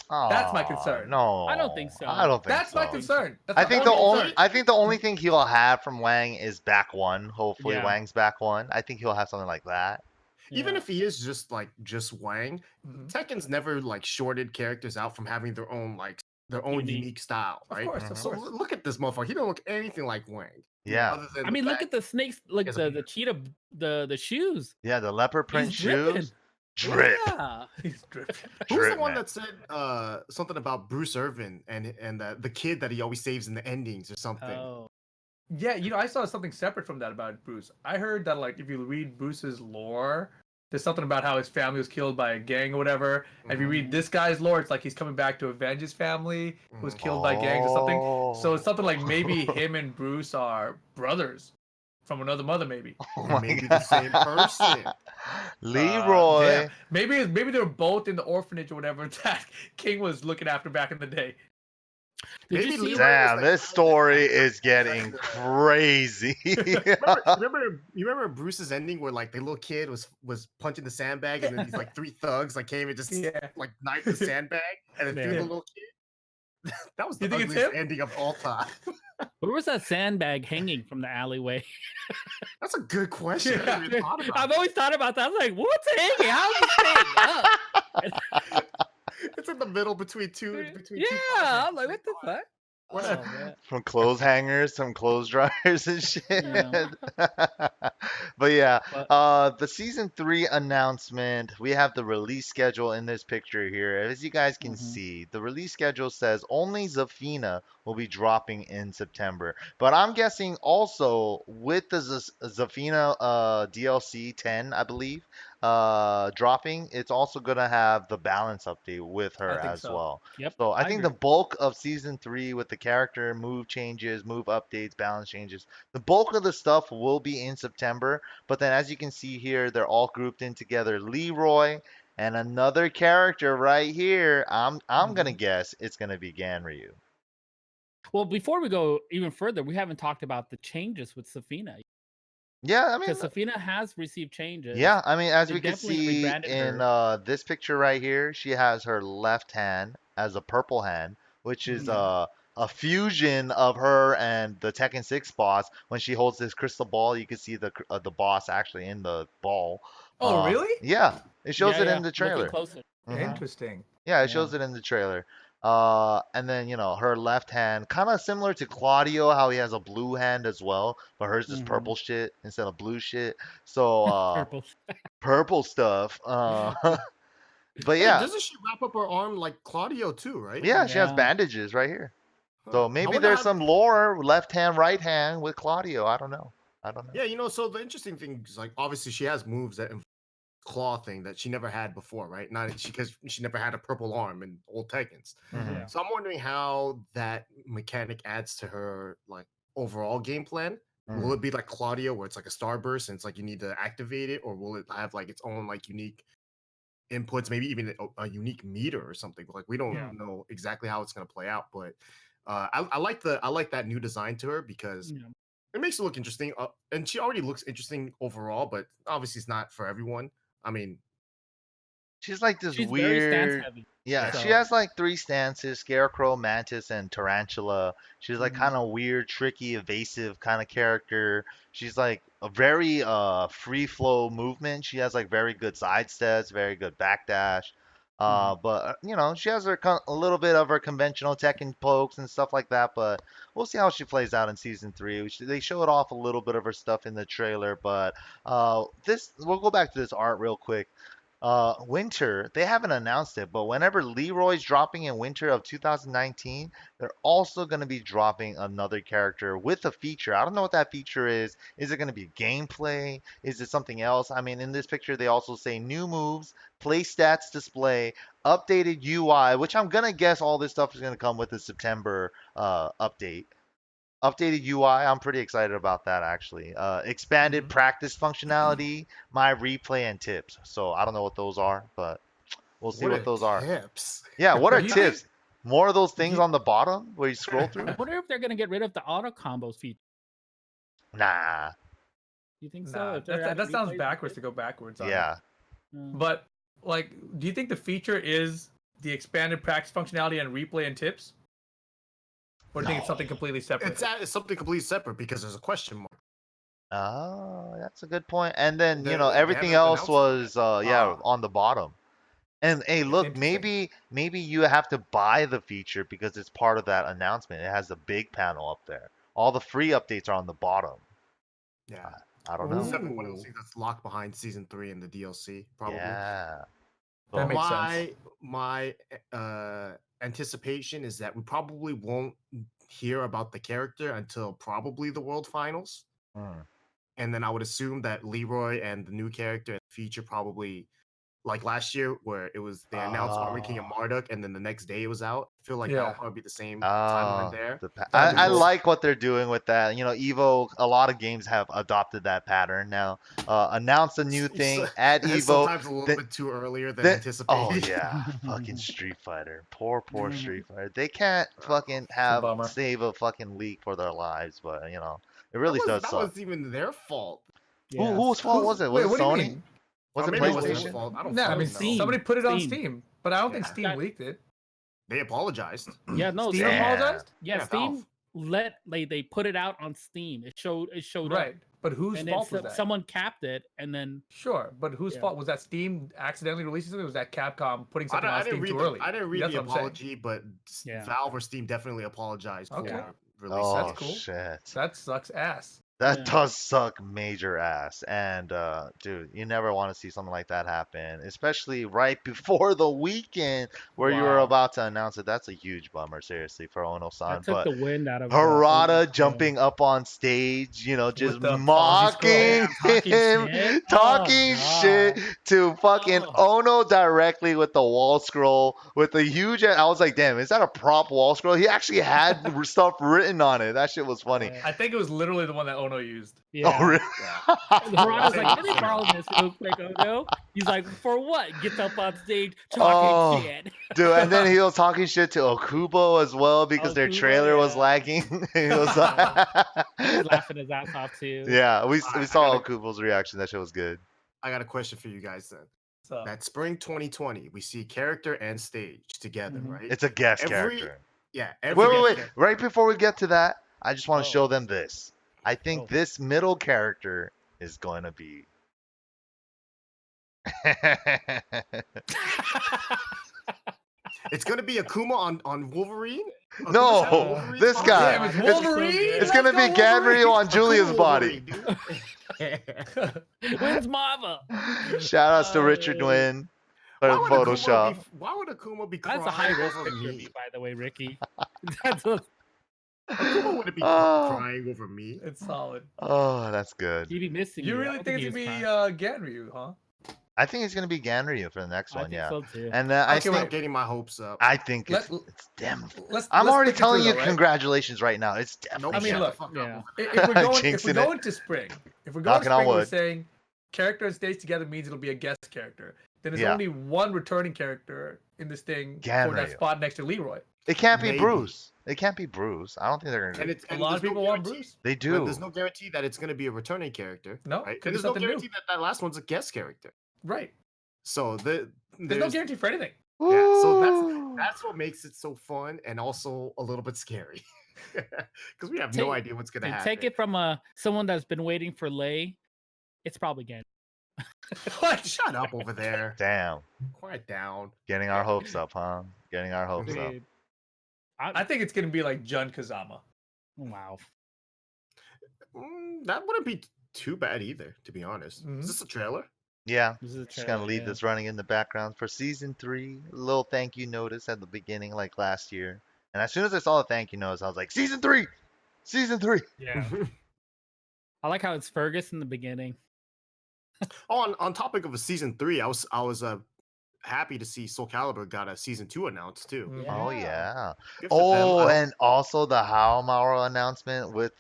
That's my concern. No, I don't think so. I don't think That's so. my concern. That's I my think the only only I think the only thing he'll have from Wang is back one. Hopefully Yeah. Wang's back one. I think he'll have something like that. even if he is just Wang, Mhm. Tekken's never like shorted characters out from having their own unique style, Of right? course, of So course. look at this motherfucker. He don't look anything like Wang. Yeah. Other than I mean, the look fact- at the snakes, like Yes, I the cheetah, the shoes. Yeah, the leopard print He's dripping. shoes. Drip. Yeah. He's dripping. Who's Drip, the one man. that said something about Bruce Irvin and the kid that he always saves in the endings or something? Oh. Yeah, I saw something separate from that about Bruce. I heard that like if you read Bruce's lore, there's something about how his family was killed by a gang or whatever. And if you read this guy's lore, it's like he's coming back to avenge his family who was killed by gangs or something. So it's something like maybe him and Bruce are brothers from another mother, maybe. Oh my Maybe God. the same person. Leroy. Yeah. Maybe they were both in the orphanage or whatever that King was looking after back in the day. Did Maybe you see? Leroy- Damn, like- this story is getting crazy. You remember Bruce's ending where like the little kid was punching the sandbag and then these like three thugs like came and just Yeah. like knifed the sandbag and then threw Yeah. the little kid. That was the You think it's ugliest him? ending of all time. Where was that sandbag hanging from the alleyway? That's a good question. I never even thought about I've that. always thought about that. I was like, what's hanging? How's it staying up? It's in the middle between two. Yeah, I'm like, what the fuck? Whatever. Oh, man. From clothes hangers, some clothes dryers and shit. Yeah. But yeah, But- the season 3 announcement, we have the release schedule in this picture here. As you guys can see, the release schedule says only Zafina will be dropping in September. But I'm guessing also with the Zafina DLC 10, I believe, dropping, it's also gonna have the balance update with her I think as so. well. Yep. So I think the agree. bulk of season 3 with the character move changes, move updates, balance changes, the bulk of the stuff will be in September. But then as you can see here, they're all grouped in together. Leroy and another character right here. I'm gonna guess it's gonna be Ganryu. Well, before we go even further, we haven't talked about the changes with Safina. Yeah, I mean, Because Safina has received changes. yeah, I mean, as They we can definitely see rebranded in this picture right here, she has her left hand as a purple hand, which is a fusion of her and the Tekken 6 boss. When she holds this crystal ball, you can see the boss actually in the ball. Oh, really? Yeah, it shows Yeah, it yeah. in the Looking trailer. closer. Interesting. Yeah, it Yeah. shows it in the trailer. And then her left hand, kind of similar to Claudio, how he has a blue hand as well, but hers is purple shit instead of blue shit. So Purple. purple stuff. But Hey, yeah, doesn't she wrap up her arm like Claudio too, right? yeah, she has Yeah. bandages right here. Huh. So I maybe wonder there's how- some lore, left hand, right hand with Claudio. I don't know. Yeah, so the interesting thing is like obviously she has moves that involve claw thing that she never had before, right? Not because she never had a purple arm in old Tekkens. Yeah. So I'm wondering how that mechanic adds to her like overall game plan. Will it be like Claudio, where it's like a starburst and it's like you need to activate it, or will it have like its own like unique inputs, maybe even a unique meter or something? Like we don't know exactly how it's going to play out, but I like that new design to her because Yeah. it makes it look interesting. And she already looks interesting overall, but obviously it's not for everyone. I mean, She's like this She's very stance weird. heavy. Yeah, she So- has like three stances: Scarecrow, Mantis, and Tarantula. She's like Mhm. kind of weird, tricky, evasive kind of character. She's like a very free flow movement. She has like very good side steps, very good backdash. But she has a little bit of her conventional Tekken pokes and stuff like that. But we'll see how she plays out in season 3. They showed off a little bit of her stuff in the trailer, but we'll go back to this art real quick. Winter, they haven't announced it, but whenever Leroy's dropping in winter of 2019, they're also going to be dropping another character with a feature. I don't know what that feature is. Is it going to be gameplay? Is it something else? I mean, in this picture, they also say new moves, play stats display, updated UI, which I'm going to guess all this stuff is going to come with the September update. Updated UI, I'm pretty excited about that actually. Expanded practice functionality, my replay and tips. So I don't know what those are, but we'll see what those are. tips? Yeah, what are Do you tips? More of those things you- on the bottom where you scroll through? I wonder if they're gonna get rid of the auto combos feature. Nah. You think so? Nah, If they're that adding sounds replays backwards to and go backwards on Yeah. it. shit? But like, do you think the feature is the expanded practice functionality and replay and tips? Or do you think it's something completely separate? It's something completely separate because there's a question mark. Oh, that's a good point. And then, They everything haven't else announced it was yet. on the bottom. And hey, look, Interesting. maybe you have to buy the feature because it's part of that announcement. It has a big panel up there. All the free updates are on the bottom. Yeah. I don't It's know. definitely one of those things that's locked behind season 3 and the DLC, probably. Yeah. That makes my sense. my anticipation is that we probably won't hear about the character until probably the World Finals, Mm. and then I would assume that Leroy and the new character and feature probably like last year where it was they announced Armor King and Marduk, and then the next day it was out. I feel like that'll Yeah. probably be the same timeline Oh, there. That'd be I cool. like what they're doing with that. EVO, a lot of games have adopted that pattern now. Announce a new thing at EVO. Sometimes a little then- bit too earlier than then- oh anticipated. yeah, fucking Street Fighter. Poor Mhm. Street Fighter. They can't fucking bummer. save a fucking leak for their lives, but it that really does that suck. wasn't even their fault. Yeah. Whose fault was it? Was Wait, it what do you Sony? mean? Was Or it maybe it wasn't PlayStation? their fault. I don't No, I fucking mean, know. Steam. somebody put it on Steam. Steam, but I don't think Yeah. Steam leaked it. They apologized. Yeah, no, Steam Steam, apologized? yeah, Yeah, Steam they put it out on Steam. It showed Right. up. But whose And then fault was that? someone capped it and then Sure, but whose Yeah. fault was that? Steam accidentally releasing something? Or was that Capcom putting something on Steam too early? I didn't read That's the what I'm saying. apology, but Yeah. Valve or Steam definitely apologized Okay. for releasing Oh That's cool. shit. That sucks ass. That Yeah. does suck major ass. And dude, you never want to see something like that happen, especially right before the weekend where you were Wow. about to announce it. That's a huge bummer, seriously, for Ono-san. that took But the wind out of Harada jumping up on stage, just the apology mocking scroll. Talking him, shit? talking Oh, shit God. to fucking Oh. Ono directly with the wall scroll with a huge. I was like, damn, is that a prop wall scroll? He actually had stuff written on it. That shit was funny. Yeah. I think it was literally the one that Ono used. Yeah. Oh, really? Harada's like, let me borrow this real quick, Ono. He's like, for what? Gets up on stage talking shit. Dude, and then he was talking shit to Okubo as well because their Okubo, trailer was yeah. lagging. He was like, He was laughing his ass off too. yeah, we I saw gotta- Okubo's reaction. That shit was good. I got a question for you guys then. So That spring 2020, we see character and stage together, Mhm. right? It's a guest Every- character. Yeah, Wait, every wait, guest wait. character. Right before we get to that, I just want to Oh. show them this. I think Oh. this middle character is going to be. It's gonna be Akuma on Wolverine. No, Akuma's having Wolverine this on guy. Damn, it's his body. Wolverine. good. It's gonna be Let's go, Ganryu on Akuma Julia's body. Wolverine, dude. When's Mava? Shout outs to Richard Nguyen for Why would Photoshop. Why would Akuma be That's crying a high risk over picture, me? by the way, Ricky. That's a, Akuma wouldn't be Oh. crying over me. It's solid. Oh, that's good. he'd be missing You you. I really don't think he it's gonna was be crying. Ganryu, huh? I think it's gonna be Ganryu for the next I one. think Yeah, so too. and I Okay, think Stop getting my hopes up. I think it's Let- damn. Let's. I'm let's already think it telling through, you though, right? congratulations right now. It's definitely. I mean, shut look, the fuck yeah. up. If we're going, Jinxing it. to spring, if we're going Knocking to on spring, we're wood. saying character and stage together means it'll be a guest character. Then there's Yeah. only one returning character in this thing for Ganryu. that spot next to Leroy. It can't be Maybe. Bruce. It can't be Bruce. I don't think they're gonna. And Do it's A and lot there's of people no want guarantee- Bruce. They but do. There's no guarantee that it's going to be a returning character. No, right? could And be there's no something new. guarantee that last one's a guest character. Right. So There's no guarantee for anything. Yeah, so Ooh. that's what makes it so fun and also a little bit scary because we have no Take- idea what's going to Dude, happen. take it from someone that's been waiting for Lay. It's probably Gan. What? Shut up over there. Damn. Quiet down. Getting our hopes up, huh? Getting our hopes up. Dude. I think it's gonna be like Jun Kazama. Wow. That wouldn't be too bad either, to be honest. Mhm. Is this a trailer? Yeah. This is a Just gonna trailer, leave yeah. this running in the background for season 3. A little thank you notice at the beginning, like last year. And as soon as I saw the thank you notice, I was like, season 3, season 3. Yeah. I like how it's Fergus in the beginning. On topic of a season 3, I was happy to see Soul Calibur got a season 2 announced too. Mhm. Oh yeah. Good for them. Oh, I hope- and also the Haomaru announcement with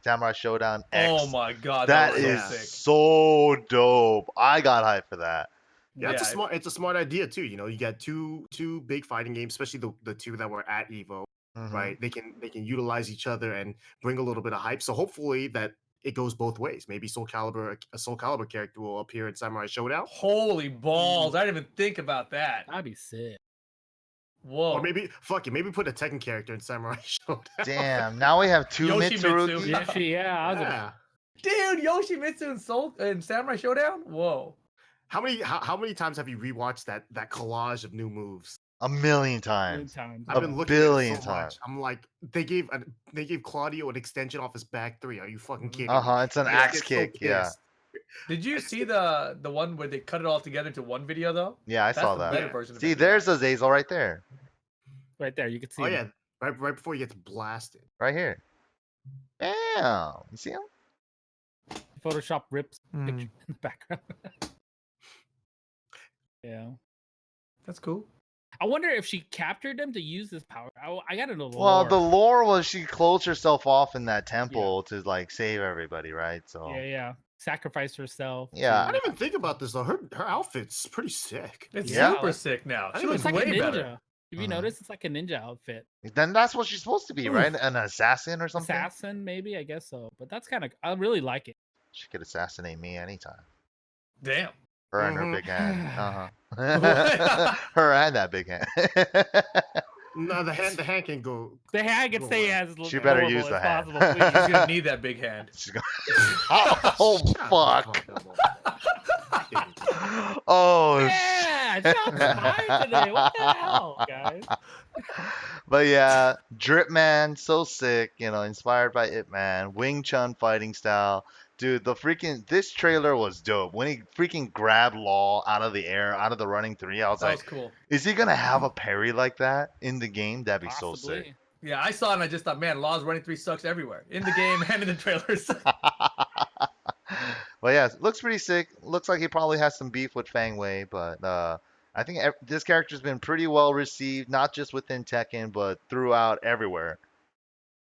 Samurai Showdown X. Oh my god, That was is so sick. so dope. I got hyped for that. yeah, it's Yeah, a smart idea too. You know, you got two big fighting games, especially the two that were at EVO. Mhm. Right? They can utilize each other and bring a little bit of hype. So hopefully that it goes both ways. Maybe a Soul Calibur character will appear in Samurai Showdown, Holy balls! I didn't even think about that. That'd be sick. Whoa. or maybe maybe put a Tekken character in Samurai Showdown. Damn. Now we have 2 Yoshimitsu. Mitsurugi. Yeah, yeah. I was Yeah. Dude, Yoshimitsu and Samurai Showdown? Whoa. How many times have you rewatched that collage of new moves? A million a times. times. I've A been looking at it billion so times. much. I'm like, they gave Claudio an extension off his back 3. Are you fucking kidding? me? It's an I axe get so kick. Yeah. pissed. Did you see the one where they cut it all together into one video though? Yeah, I That's saw the that. better Yeah. version of See, it. there's Azazel right there. Right there, you can see. Oh him. yeah, right before he gets blasted. Right here. Damn. You see him? Photoshop rips Hmm, picture in the background. Yeah. that's cool. I wonder if she captured him to use this power. I gotta know the Well, lore. the lore was she closed herself off in that temple to like save everybody, right? So Yeah. Sacrificed herself. Yeah. I didn't even think about this though. Her outfit's pretty sick. It's Yeah. super sick now. I She think looks It's like a way ninja. better. If you Mhm. notice, it's like a ninja outfit. then that's what she's supposed to be, right? An assassin or something. Assassin, maybe, I guess so. But that's kind of, I really like it. She could assassinate me anytime. Damn. Her and her Mhm. big hand. Her and that big hand. No, the hand can go. The hand can Go stay away. as She better adorable use as the hand. possible, please. She's gonna need that big hand. She's going. Oh Shut the fuck! up. Oh. Yeah, shots fired today. What the hell, guys? But yeah, Drip Man, so sick, inspired by Ip Man, Wing Chun fighting style. Dude, this trailer was dope. When he freaking grabbed Law out of the air, out of the running 3, I was That like, was cool. is he gonna have a parry like that in the game? That'd be so sick. Possibly. Yeah, I saw it and I just thought, man, Law's running 3 sucks everywhere. In the game and in the trailers. Well, yeah, looks pretty sick. Looks like he probably has some beef with Fang Wei, but I think this character's been pretty well received, not just within Tekken, but throughout everywhere.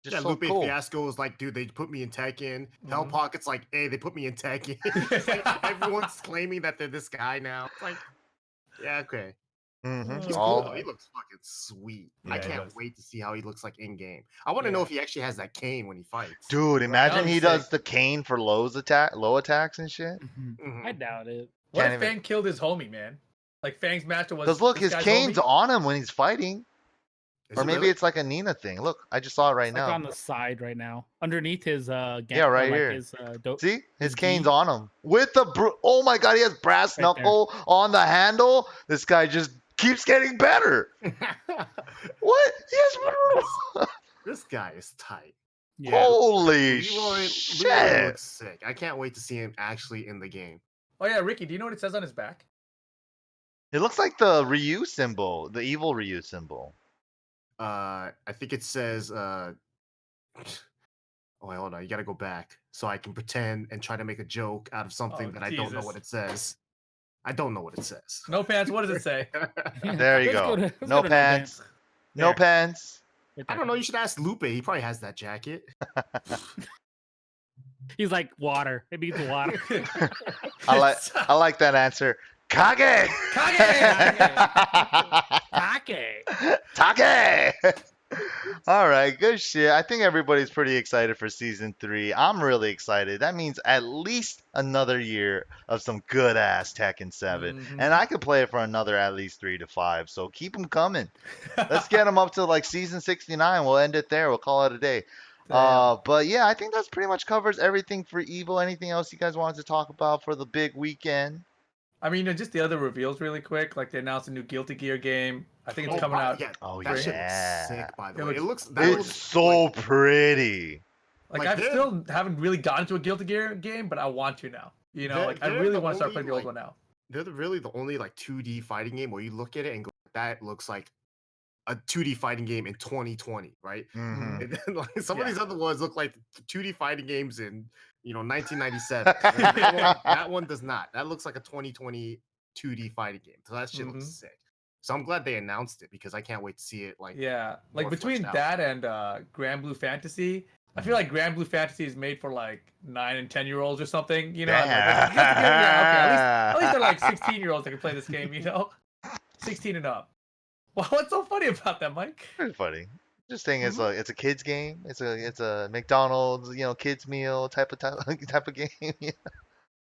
Just Yeah, so Lupe cool. Fiasco was like, dude, they put me in Tekken. Hell Mhm. Pocket's like, hey, they put me in Tekken. It's like, everyone's claiming that they're this guy now. It's like, yeah, okay. Mhm. He's All- cool though. He looks fucking sweet. Yeah, I he can't does. wait to see how he looks like in game. I want to know Yeah. if he actually has that cane when he fights. Dude, imagine That'd be he does sick. the cane for low attacks and shit. Mhm. I doubt it. What Can't if even- Fang killed his homie, man? Like Fang's master was. Because look, this his guy's cane's homie? on him when he's fighting. Is Or it maybe really? it's like a Nina thing. Look, I just saw it right It's like now. on the side right now, underneath his Yeah, right like here. his See, his his cane's gi on him with the. Oh my God, he has brass right there. knuckle on the handle. This guy just keeps getting better. What? Yes. This guy is tight. Yeah. Holy Leroy shit! looks sick. I can't wait to see him actually in the game. Oh yeah, Ricky, do you know what it says on his back? It looks like the Ryu symbol, the evil Ryu symbol. I think it says oh wait, hold on, you gotta go back so I can pretend and try to make a joke out of something Oh, that I don't know Jesus. what it says. I don't know what it says. No pants. What does it say? There you Let's go. let's No go to pants. No There. pants. Right I there. don't know. You should ask Lupe. He probably has that jacket. He's like water. It means water. I like that answer. Kage. Kake. Take. All right, good shit. I think everybody's pretty excited for season 3. I'm really excited. That means at least another year of some good ass Tekken 7, and I could play it for another at least 3 to 5. So keep them coming. Let's get them up to like season 69. We'll end it there. We'll call it a day. But yeah, I think that's pretty much covers everything for EVO. Anything else you guys wanted to talk about for the big weekend? I mean, just the other reveals really quick. Like they announced a new Guilty Gear game. I think it's coming out. Yeah, Oh that shit yeah. looks sick. By the It way, looks- that It's looks so like, pretty. Like Like, I they're- still haven't really gotten to a Guilty Gear game, but I want to now. You know, They're- like I they're really the want to start only, playing the old like- one now. they're really the only like 2D fighting game where you look at it and go, that looks like a 2D fighting game in 2020, right? Mhm. And then, like, some of Yeah. these other ones look like 2D fighting games in 1997. And that one does not. That looks like a 2020 2D fighting game. So that shit looks sick. So I'm glad they announced it because I can't wait to see it. Like Yeah, like more between fleshed out. that and Grand Blue Fantasy, I feel like Grand Blue Fantasy is made for like 9 and 10-year-olds or something. You know, I'm like, Guilty Gear, yeah, okay, at least they're like 16-year-olds that can play this game. You know, 16 and up. Well, what's so funny about that, Mike? Pretty funny. Just saying, it's a kids game. It's a McDonald's kids meal type of game. Yeah.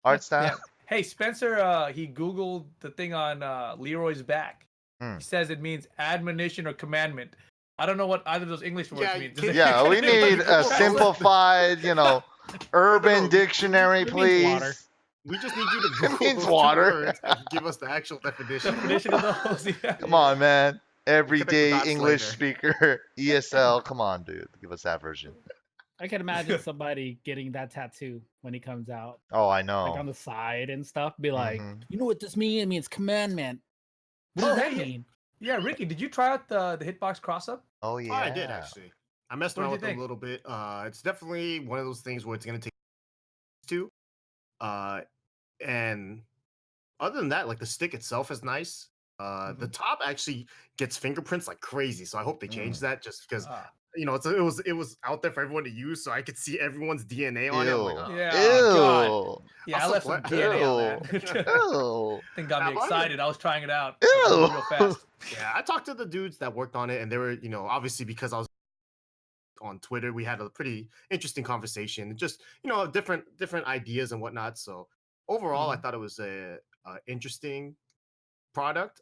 Art style. Yeah. Hey, Spencer, he Googled the thing on Leroy's back. Hmm. He says it means admonition or commandment. I don't know what either of those English words Yeah, mean. kid- Yeah, we need a simplified, urban No, dictionary, it means water. please. We just need you to It Google means those two water. words and give us the actual definition. Definition of those. Yeah. Come on, man. Connect the Everyday dots English later. speaker, ESL. Come on, dude. Give us that version. I can imagine somebody getting that tattoo when he comes out, Oh, I like on know. the side and stuff. Be like, Mhm. you know what this means? It means commandment. What does Oh, that hey, mean? Yeah, Ricky, did you try out the Hitbox cross-up? Oh, Oh, yeah. I did actually. I messed What around did with you it a little bit. It's definitely one of those things where it's gonna take to. And other than that, like the stick itself is nice. The top actually gets fingerprints like crazy, so I hope they change that just because Ah. it was out there for everyone to use, so I could see everyone's DNA on it. I'm like, Ew. oh. Yeah, God. Ew. Yeah, I Also, left some what- DNA on that. Ew. Thing got me Yeah, but- excited. I was trying it out. Ew. It was real fast. Yeah, I talked to the dudes that worked on it, and they were, obviously because I was on Twitter, we had a pretty interesting conversation, just different ideas and whatnot. So overall, I thought it was a interesting product,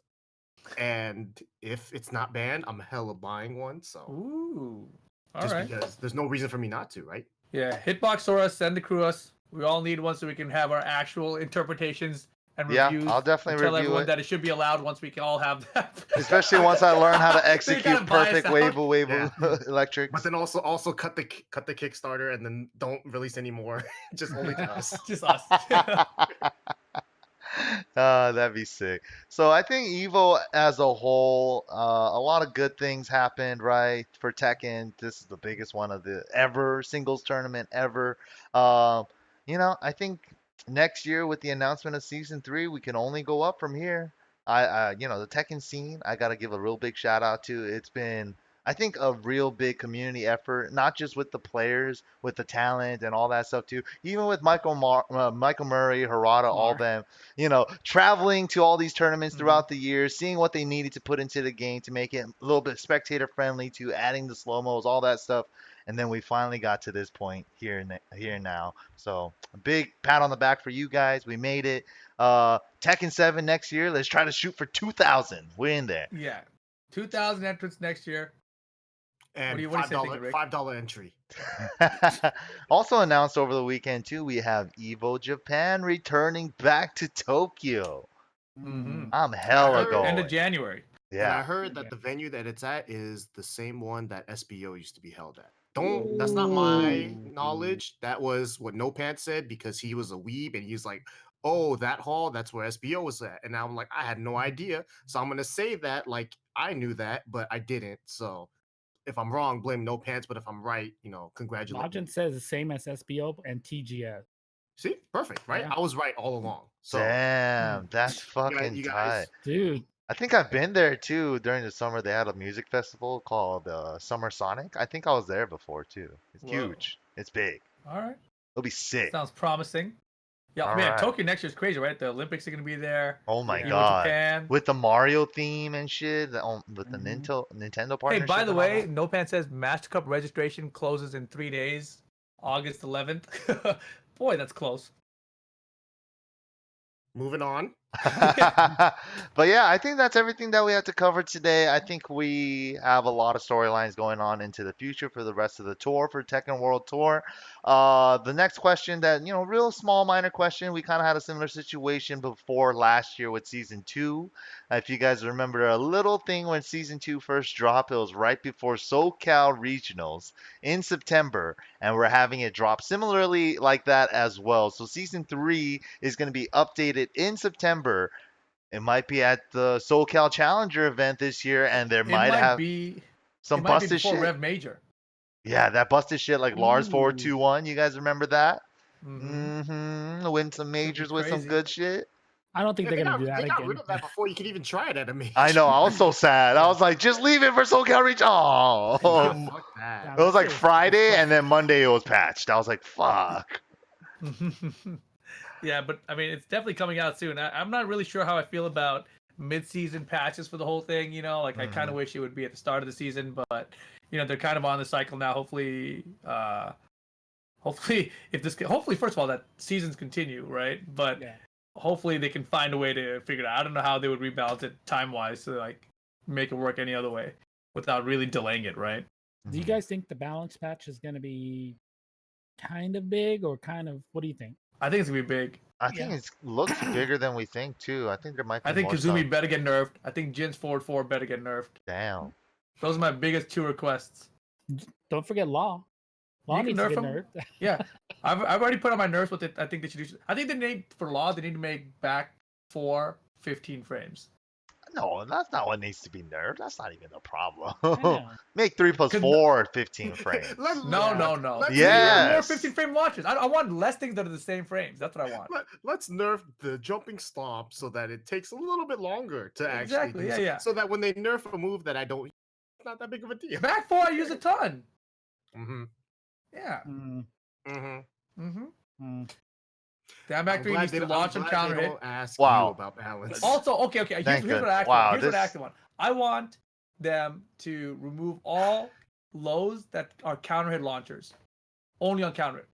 and if it's not banned, I'm hella buying one. So Ooh. All just right. because there's no reason for me not to, right? Yeah, Hitbox or us, send the crew us. We all need one so we can have our actual interpretations and Yeah, reviews. I'll definitely and tell review everyone it. that it should be allowed once we can all have that. Especially once I learn how to They execute gotta buy us perfect out. wave Yeah. electrics. But then also cut the Kickstarter and then don't release any more, just only to us. Just us. That'd be sick. So I think Evo as a whole, a lot of good things happened, right? For Tekken, this is the biggest one of the ever singles tournament ever. I think next year with the announcement of season 3, we can only go up from here. The Tekken scene, I gotta give a real big shout out to. It's been, I think, a real big community effort, not just with the players, with the talent and all that stuff too. Even with Michael Murray, Harada, all them, traveling to all these tournaments throughout the year, seeing what they needed to put into the game to make it a little bit spectator friendly, to adding the slow mos, all that stuff. And then we finally got to this point here now. So a big pat on the back for you guys. We made it. Tekken 7 next year. Let's try to shoot for 2,000. We're in there. Yeah. 2,000 entrants next year. And what do you say, thinking, Rick? $5 entry. Also announced over the weekend too, we have EVO Japan returning back to Tokyo. Mm-hmm. I'm hella heard- going. End of January. And I Yeah. heard that the venue that it's at is the same one that SBO used to be held at. That's not my knowledge. That was what No Pants said because he was a weeb and he's like, oh, that hall, that's where SBO was at. And I'm like, I had no idea. So I'm gonna say that like I knew that, but I didn't. So if I'm wrong, blame No Pants. But if I'm right, congratulate me. Login says the same as SBO and TGS. See, perfect, right? Yeah. I was right all along. So Damn, that's fucking you tight. guys, Dude, I think I've been there too during the summer. They had a music festival called Summer Sonic. I think I was there before too. It's Whoa. huge. It's big. All right. It'll be sick. Sounds promising. Yeah, All man, right. Tokyo next year is crazy, right? The Olympics are gonna be there. Oh my EVO god. Japan. With the Mario theme and shit, with the Mhm. Nintendo Hey, partnership. by the and all way, that. No Pants says Master Cup registration closes in 3 days, August 11th. Boy, that's close. moving on. But yeah, I think that's everything that we have to cover today. I think we have a lot of storylines going on into the future for the rest of the tour for Tekken World Tour. The next question that, real small minor question. We kind of had a similar situation before last year with season 2. If you guys remember a little thing when season 2 first dropped, it was right before SoCal Regionals in September, and we're having it drop similarly like that as well. So season 3 is going to be updated in September. It might be at the SoCal Challenger event this year, and there might have some it might be busted before shit. Rev Major. Yeah, that busted shit like Lars Ooh. 421. You guys remember that? Mm-hmm. Win some majors with some crazy. good shit. I don't think Yeah, they're gonna do they that got again. rid of that before you could even try it at a major. I know. I was so sad. I was like, just leave it for SoCal Reach. Oh, Nah, fuck that. Yeah, it was that like shit was Friday, and then frustrating. Monday it was patched. I was like, fuck. Yeah, but I mean, it's definitely coming out soon. I'm not really sure how I feel about mid-season patches for the whole thing. Like I kind of wish it would be at the start of the season, but they're kind of on the cycle now. Hopefully, hopefully, first of all, that seasons continue, right? But Yeah. hopefully they can find a way to figure it out. I don't know how they would rebalance it time-wise to like make it work any other way without really delaying it, right? Do you guys think the balance patch is gonna be kind of big or kind of? What do you think? I think it's gonna be big. I think it looks bigger than we think too. I think there might be I think more Kazumi stuff. better get nerfed. I think Jin's forward 4 better get nerfed. Damn. Those are my biggest 2 requests. Don't forget Law. Law You can needs to nerf get him. nerfed. Yeah, I've already put on my nerfs with it. I think they should do. I think they need for Law. They need to make back 4 15 frames. No, that's not what needs to be nerfed. That's not even a problem. know. Make 3 plus 4 15 frames. No. Let's Yeah. More Yes. 15 frame launches. I want less things that are the same frames. That's what I want. Let's nerf the jumping stomp so that it takes a little bit longer to actually Exactly, do yeah, so, yeah. so that when they nerf a move that I don't, it's not that big of a deal. Back 4, I use a ton. Mm-hmm. Yeah. Mm, Mm-hmm. Mm-hmm. mm. Down back 3 needs to launch some counter hit. Ask Wow. you about balance. Also, okay. Here's Thank what I goodness. actually Wow, want. Here's what I this- actually want. I want them to remove all lows that are counter hit launchers. Only on counter hit.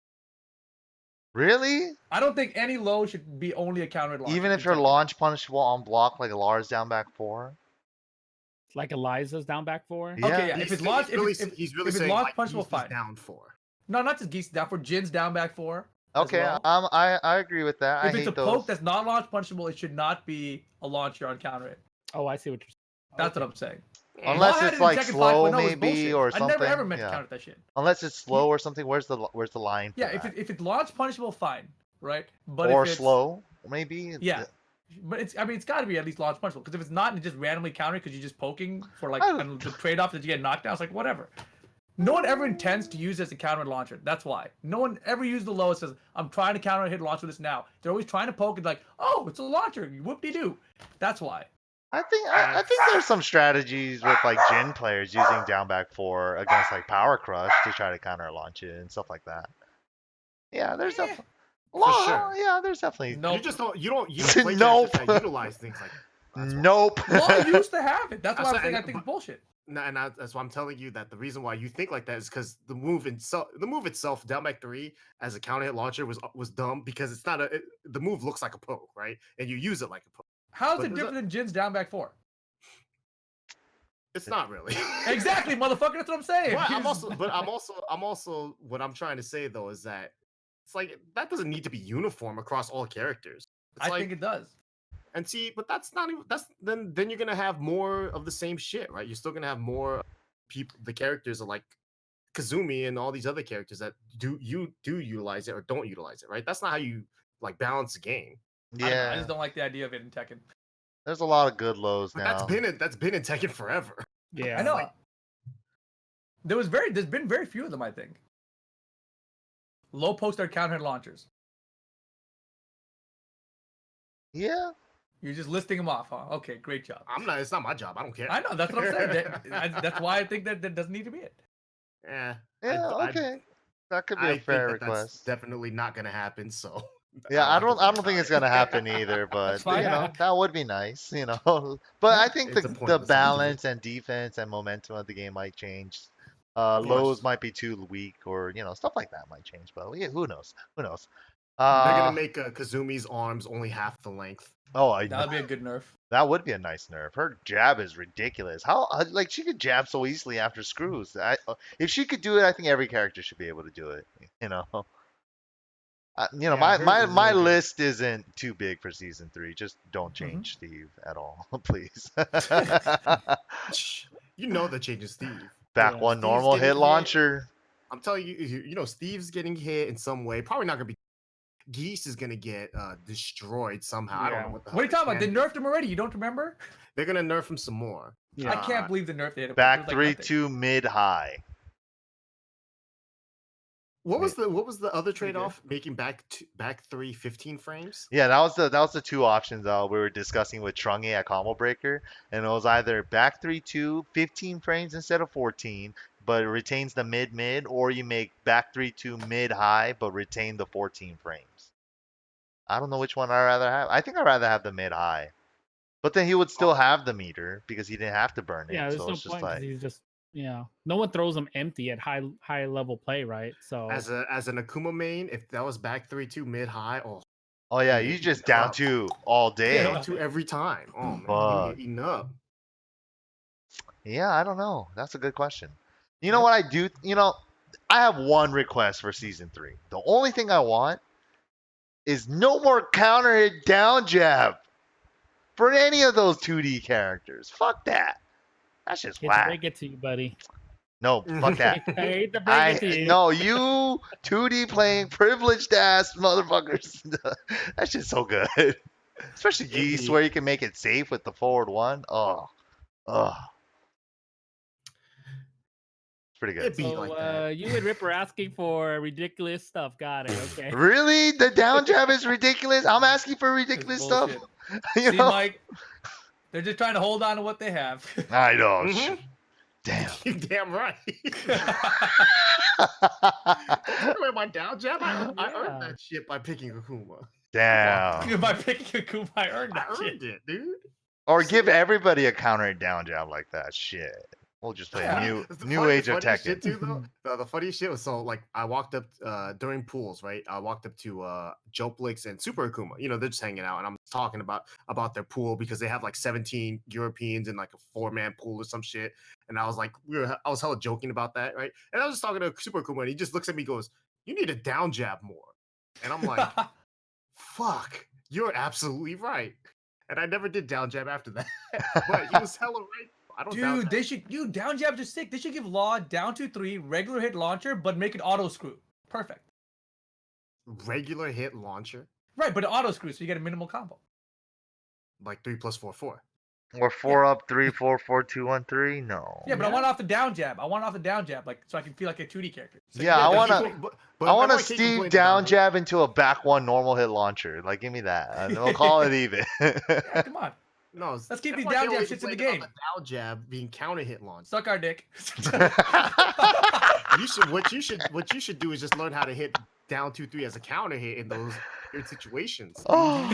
Really? I don't think any low should be only a counter hit launcher. Even if in you're Tekken. launch punishable on block like a Lars down back 4? Like Eliza's down back 4. Yeah. Okay, yeah. If it's launch, he's really if it's saying launch like, punishable, he's fine. down 4. No, not just Geese down for Jin's down back 4. as Okay, well. I agree with that. I If it's hate a those. poke that's not launch punishable, it should not be a launcher on counter hit. Oh, I see what you're saying. That's what I'm saying. Unless Law had it's it in like Tekken 5.0 slow was maybe bullshit. or I something. never ever meant to Yeah. counter that shit. Unless it's slow or something. Where's the line? For Yeah, that? if it's launch punishable, fine, right? But or if it's, slow maybe. Yeah. But it's got to be at least launch punishable, because if it's not and it's just randomly countering because you're just poking for like I- and the trade off that you get knocked down, it's like whatever. No one ever intends to use it as a counter launcher. That's why. No one ever used the low and says, I'm trying to counter hit launch with this now. They're always trying to poke and like, oh, it's a launcher. Whoop-de-doo. That's why. I think there's some strategies with like Jin players using down back 4 against like Power Crush to try to counter launch it and stuff like that. Yeah, there's definitely. sure. Yeah, there's definitely. Nope. You don't play Nope. characters that utilize things like that. That's why. Nope. Law used to have it. That's why I'm That's saying why- I think it's bullshit. And that's why I'm telling you that the reason why you think like that is because the move itself, down back 3 as a counter hit launcher was dumb because it's not the move looks like a poke, right? And you use it like a poke. How's But it there's different than Jin's down back 4? It's not really. Exactly, motherfucker. That's what I'm saying. But I'm also what I'm trying to say though is that it's like that doesn't need to be uniform across all characters. It's I think it does. And see, but that's not even then you're gonna have more of the same shit, right? You're still gonna have more people. The characters are like Kazumi and all these other characters that do utilize it or don't utilize it, right? That's not how you like balance a game. I don't know. I Yeah, just don't like the idea of it in Tekken. there's a lot of good lows But now. that's been in Tekken forever. Yeah. I know. There's been very few of them, I think. Low poster counter launchers. Yeah, You're just listing them off, huh? Okay, great job. It's not my job. I don't care. I know, that's what I'm saying. That's why I think that doesn't need to be it. Yeah. okay. That could be a fair think that request. that's definitely not gonna happen. So Yeah, I don't have to think worry it's about gonna happen either, but fine. you know, that would be nice, you know. But I think It's a the pointless balance and defense and momentum of the game might change. Of Lows course. might be too weak, or you know, stuff like that might change. But yeah, who knows? Who knows? They're gonna Uh make Kazumi's arms only half the length. oh, I That would be a good nerf. that would be a nice nerf. Her jab is ridiculous. How like she could jab so easily after screws. If she could do it, I think every character should be able to do it. You know. You know, Yeah, hers is my really good. list isn't too big for season 3. Just don't change Steve at all, please. You know they're changing Steve. Back Yeah, one Steve's normal getting hit hit. launcher. I'm telling you, you know Steve's getting hit in some way. Probably not gonna be. Geese is gonna get destroyed somehow. I don't know what the hell. What are you talking about? They can nerfed him already. You don't remember? They're gonna nerf him some more. Yeah. I can't believe the nerf they hit him. Back It was like 3-2 mid high. What was the other trade off? Making back 3 15 frames. Yeah, that was the two options we were discussing with Trungy at Combo Breaker, and it was either back 3-2 15 frames instead of 14, but it retains the mid, or you make back 3-2 mid high but retain the 14 frames. I don't know which one I'd rather have. I think I'd rather have the mid high, but then he would still have the meter because he didn't have to burn it. Yeah, there's so no it's just point 'cause like he's just no one throws him empty at high level play, right? So As an Akuma main, if that was back 3-2 mid high, oh yeah, you just down 2 all day. down 2 every time. Oh man, Fuck. you're eating up. Yeah, I don't know. That's a good question. You know what I do? You know, I have one request for season 3. The only thing I want is no more counter hit down jab for any of those 2D characters. Fuck that. That's just hate to whack. break it to you, buddy. No, fuck that. I hate to break it to you. No, you 2D playing privileged ass motherfuckers. That's just so good. Especially Geese, where you can make it safe with the forward one. Oh. It's pretty good. It'd be So like that. you and Rip are asking for ridiculous stuff. Got it. Okay. Really? The down jab is ridiculous? I'm asking for ridiculous stuff. You See, know? Mike, they're just trying to hold on to what they have. I know. Mhm. Damn. You damn right. Don't worry my down jab. I earned that shit by picking Akuma. Damn. By picking Akuma, I earned I that shit. earned it, dude. Or give everybody a counter down jab like that. Shit. We'll just play Yeah. new age of funny shit Tekken. too, though. The funny shit was like I walked up during pools, right? I walked up to Joplix and Super Akuma. You know, they're just hanging out, and I'm talking about their pool because they have like 17 Europeans in like a 4-man pool or some shit. And I was like, I was hella joking about that, right? And I was just talking to Super Akuma, and he just looks at me, and goes, "You need a down jab more." And I'm like, "Fuck, you're absolutely right." And I never did down jab after that, but he was hella right. I don't down Dude, jab. they should down jabs are sick. They should give Law down 2-3 regular hit launcher, but make it auto screw. Perfect. Regular hit launcher, Right, but auto screw, so you get a minimal combo. like 3 + 4 4. Or 4 up, 3, 4, 4, 2, 1, 3? No. Yeah, but I want it off the down jab. like so I can feel like a 2D character. So Yeah, I want But I want a MYK Steve complained down about it. jab into a back one normal hit launcher. Like, give me that. And we'll call it even. Yeah, come on. No, Let's keep these MYK down jab always shits in the complained game. about the down jab being counter hit launch. Suck our dick. What you should do is just learn how to hit down 2-3 as a counter hit in those weird situations. Oh.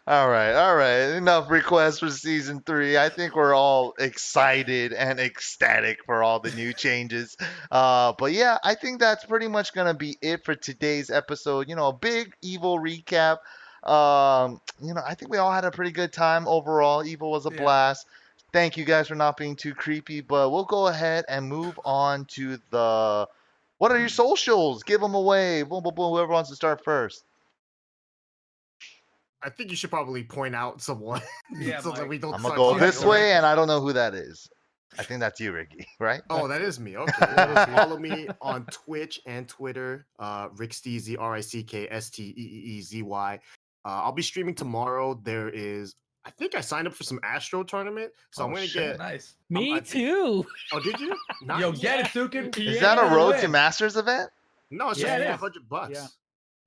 All right. Enough requests for season 3. I think we're all excited and ecstatic for all the new changes. But yeah, I think that's pretty much gonna be it for today's episode. You know, a big EVO recap. I think we all had a pretty good time overall. EVO was a blast. Thank you guys for not being too creepy, but we'll go ahead and move on to the. What are your socials? Give them away. Boom, boom, boom. Whoever wants to start first. I think you should probably point out someone so that we don't. I'm gonna go this way, and I don't know who that is. I think that's you, Ricky, right? Oh, that is me. Okay. Follow me on Twitch and Twitter. Ricksteezy, RICKSTEEEZY. I'll be streaming tomorrow. I think I signed up for some Astro tournament, so I'm gonna get. Nice. Me too. Oh, did you? Nice. Yo, get it, Suiken. Is that a Road to Masters event? No, it's just $500. Yeah.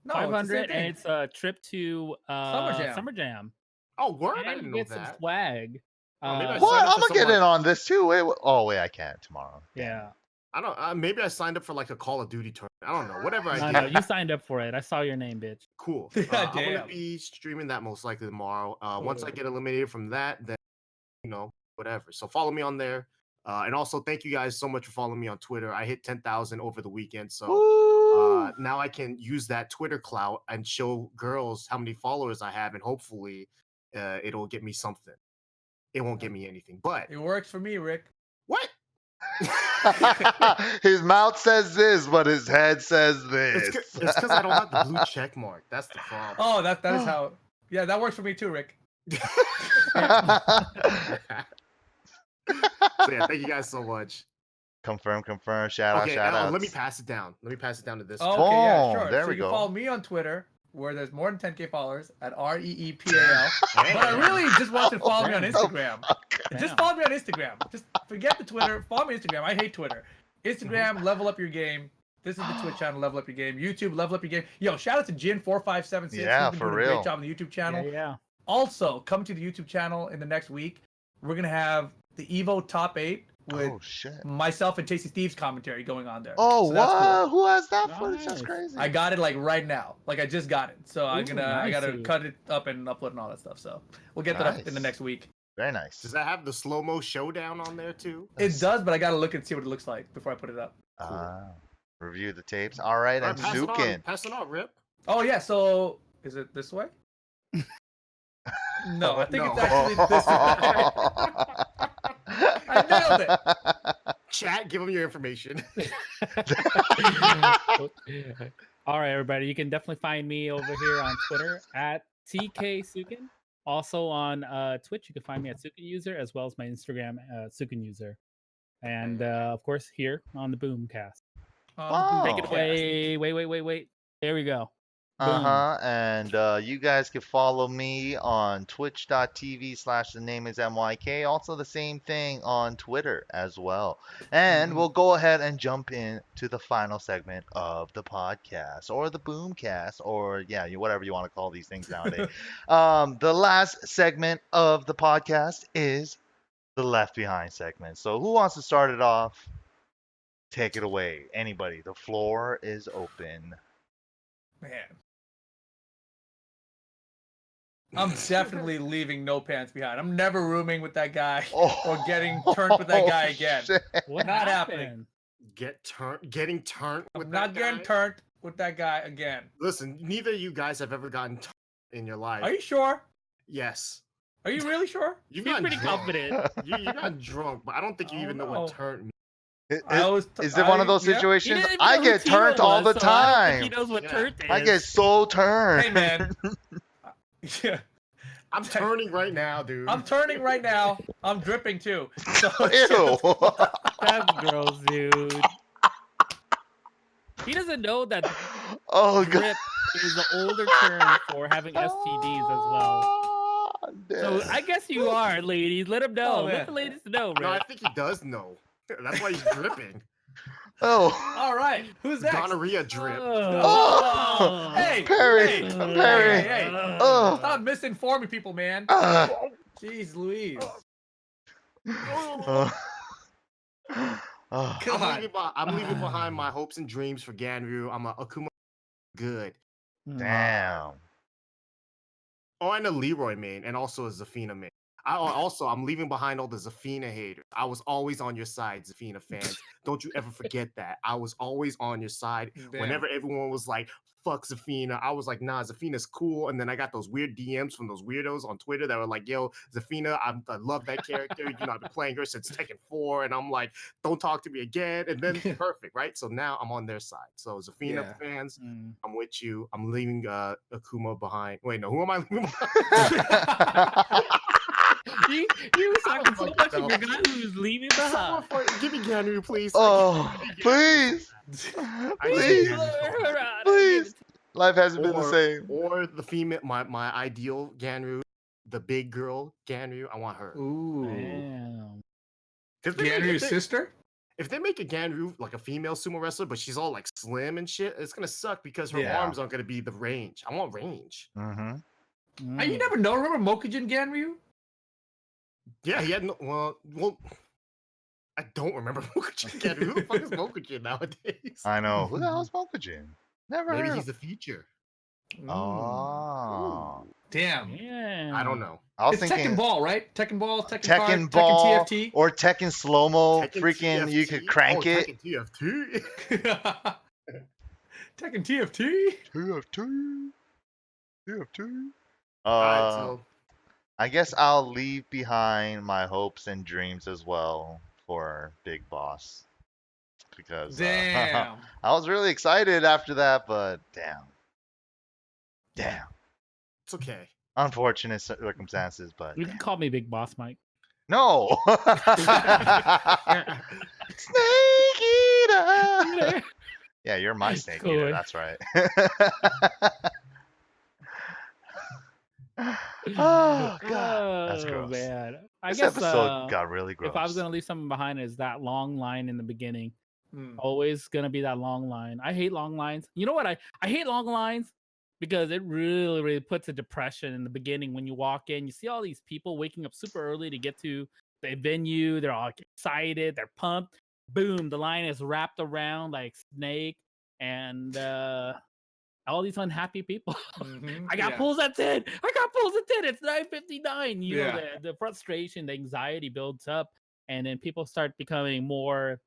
No, 500, and it's a trip to Summer Jam. Oh, word! And I didn't know get some that. swag. maybe I What? signed up I'm for gonna get some, in on this too. Wait, I can't tomorrow. Yeah. I don't. Maybe I signed up for like a Call of Duty tournament. I don't know. Whatever I did. No, you signed up for it. I saw your name, bitch. Cool. I'm gonna be streaming that most likely tomorrow. Once I get eliminated from that, then whatever. So follow me on there. And also thank you guys so much for following me on Twitter. I hit 10,000 over the weekend, so now I can use that Twitter clout and show girls how many followers I have, and hopefully it'll get me something. It won't get me anything, but it works for me, Rick. What? His mouth says this, but his head says this. It's because I don't have the blue check mark. That's the problem. Oh, that is how. Yeah, that works for me too, Rick. So yeah, thank you guys so much. Confirm. Shout out. Let me pass it down. Let me pass it down to this. Oh, okay, yeah, sure. There so we you go. can follow me on Twitter, where there's more than 10K followers at REEPAL. But I really just want you to follow me on Instagram. Just follow me on Instagram. Just forget the Twitter. Follow me on Instagram. I hate Twitter. Instagram, level up your game. This is the Twitch channel, level up your game. YouTube, level up your game. Yo, shout out to Jin4576. Yeah, He's been for doing real. a great job on the YouTube channel. Yeah. Also, come to the YouTube channel in the next week. We're gonna have the EVO Top 8 with myself and Tasty Steve's commentary going on there. Oh, so that's what? cool. Who has that footage? That's crazy. I got it like right now. Like I just got it. So I gotta nicey. cut it up and upload and all that stuff. So we'll get that up in the next week. Very nice. Does that have the slow-mo showdown on there too? It does, but I gotta look and see what it looks like before I put it up. Review the tapes. All right, and Suiken. Pass it on, Rip. Oh yeah, so is it this way? No, I think No. it's actually this way. I nailed it. Chat, give them your information. All right, everybody. You can definitely find me over here on Twitter at TK Suiken. Also on Twitch, you can find me at Suiken User, as well as my Instagram, Suiken User. And of course, here on the Boomcast. Take it away. Wait. There we go. And you guys can follow me on twitch.tv/the name is MYK. Also the same thing on Twitter as well. And we'll go ahead and jump into the final segment of the podcast, or the Boomcast, or whatever you want to call these things nowadays. The last segment of the podcast is the Left Behind segment. So who wants to start it off? Take it away. Anybody. The floor is open. Man. I'm definitely leaving no pants behind. I'm never rooming with that guy or getting turned with that guy again. Shit. What Not happened? happening. Getting turned with I'm that not guy? getting turned with that guy again. Listen, neither of you guys have ever gotten turned in your life. Are you sure? Yes. Are you really sure? You've He's gotten pretty drunk. confident. You got drunk, but I don't think you even know what turn means. Is it one of those He situations? didn't even I know get who Tino turned all the was, so I don't think he time. knows what Yeah. turnt is. I get so turned. Hey, man. Yeah. I'm turning right now, dude. I'm turning right now. I'm dripping too. So Ew. That's gross, dude. He doesn't know that Oh god. drip is the older term for having STDs as well. So I guess you are, ladies. Let him know. Oh, Let man. the ladies know, No, I man. think he does know. That's why he's dripping. Oh. all right. Who's next? Gonorrhea drip. Oh. Hey, Perry. hey, Perry. hey. Oh. Stop misinforming people, man. Jeez Louise. Oh. I'm leaving behind my hopes and dreams for Ganryu. I'm a Akuma good. Damn. Oh, and a Leroy main, and also a Zafina main. I'm leaving behind all the Zafina haters. I was always on your side, Zafina fans. Don't you ever forget that. I was always on your side. Damn. Whenever everyone was like, fuck Zafina, I was like, nah, Zafina's cool. And then I got those weird DMs from those weirdos on Twitter that were like, yo, Zafina, I love that character. You know, I've been playing her since Tekken 4. And I'm like, don't talk to me again. And then perfect, right? So now I'm on their side. So Zafina fans, I'm with you. I'm leaving Akuma behind. Wait, no, who am I leaving behind? You was talking so much of your guy who was leaving behind. Give me Ganryu, please. Oh, please. Please. Please. Life hasn't been the same. Or the female, my ideal Ganryu, the big girl Ganryu. I want her. Ooh. Damn. Ganryu's sister? If they make a Ganryu like a female sumo wrestler, but she's all like slim and shit, it's gonna suck because her arms aren't gonna be the range. I want range. Mm-hmm. You never know. Remember Mokujin Ganryu? Yeah, he had no. Well, I don't remember Mokujin Ganryu. Who the fuck is Mokujin nowadays? I know. Who the hell is Mokujin? Never Maybe heard he's a feature. Oh. Damn. Yeah. I don't know. I was it's thinking Tekken Ball, right? Tekken Ball, Tekken Card, Ball, Tekken TFT. or Tekken Slow-Mo. Freaking, TFT? you could crank it. Tekken TFT. Tekken TFT. TFT. Alright, so I guess I'll leave behind my hopes and dreams as well for Big Boss. Because Damn. I was really excited after that, but damn. it's okay. Unfortunate circumstances, but You can call me Big Boss Mike. no. Snake Eater. Yeah, you're my Snake Cool. Eater. That's right. Oh god, that's gross. Man. I This guess episode got really gross. if I was gonna leave something behind, is that long line in the beginning. Always gonna be that long line. I hate long lines. You know what? I hate long lines because it really puts a depression in the beginning when you walk in. You see all these people waking up super early to get to the venue. They're all excited. They're pumped. Boom! The line is wrapped around like snake, and all these unhappy people. I got pulls at 10. I got pulls at 10. It's 9:59. You know, the frustration, the anxiety builds up, and then people start becoming more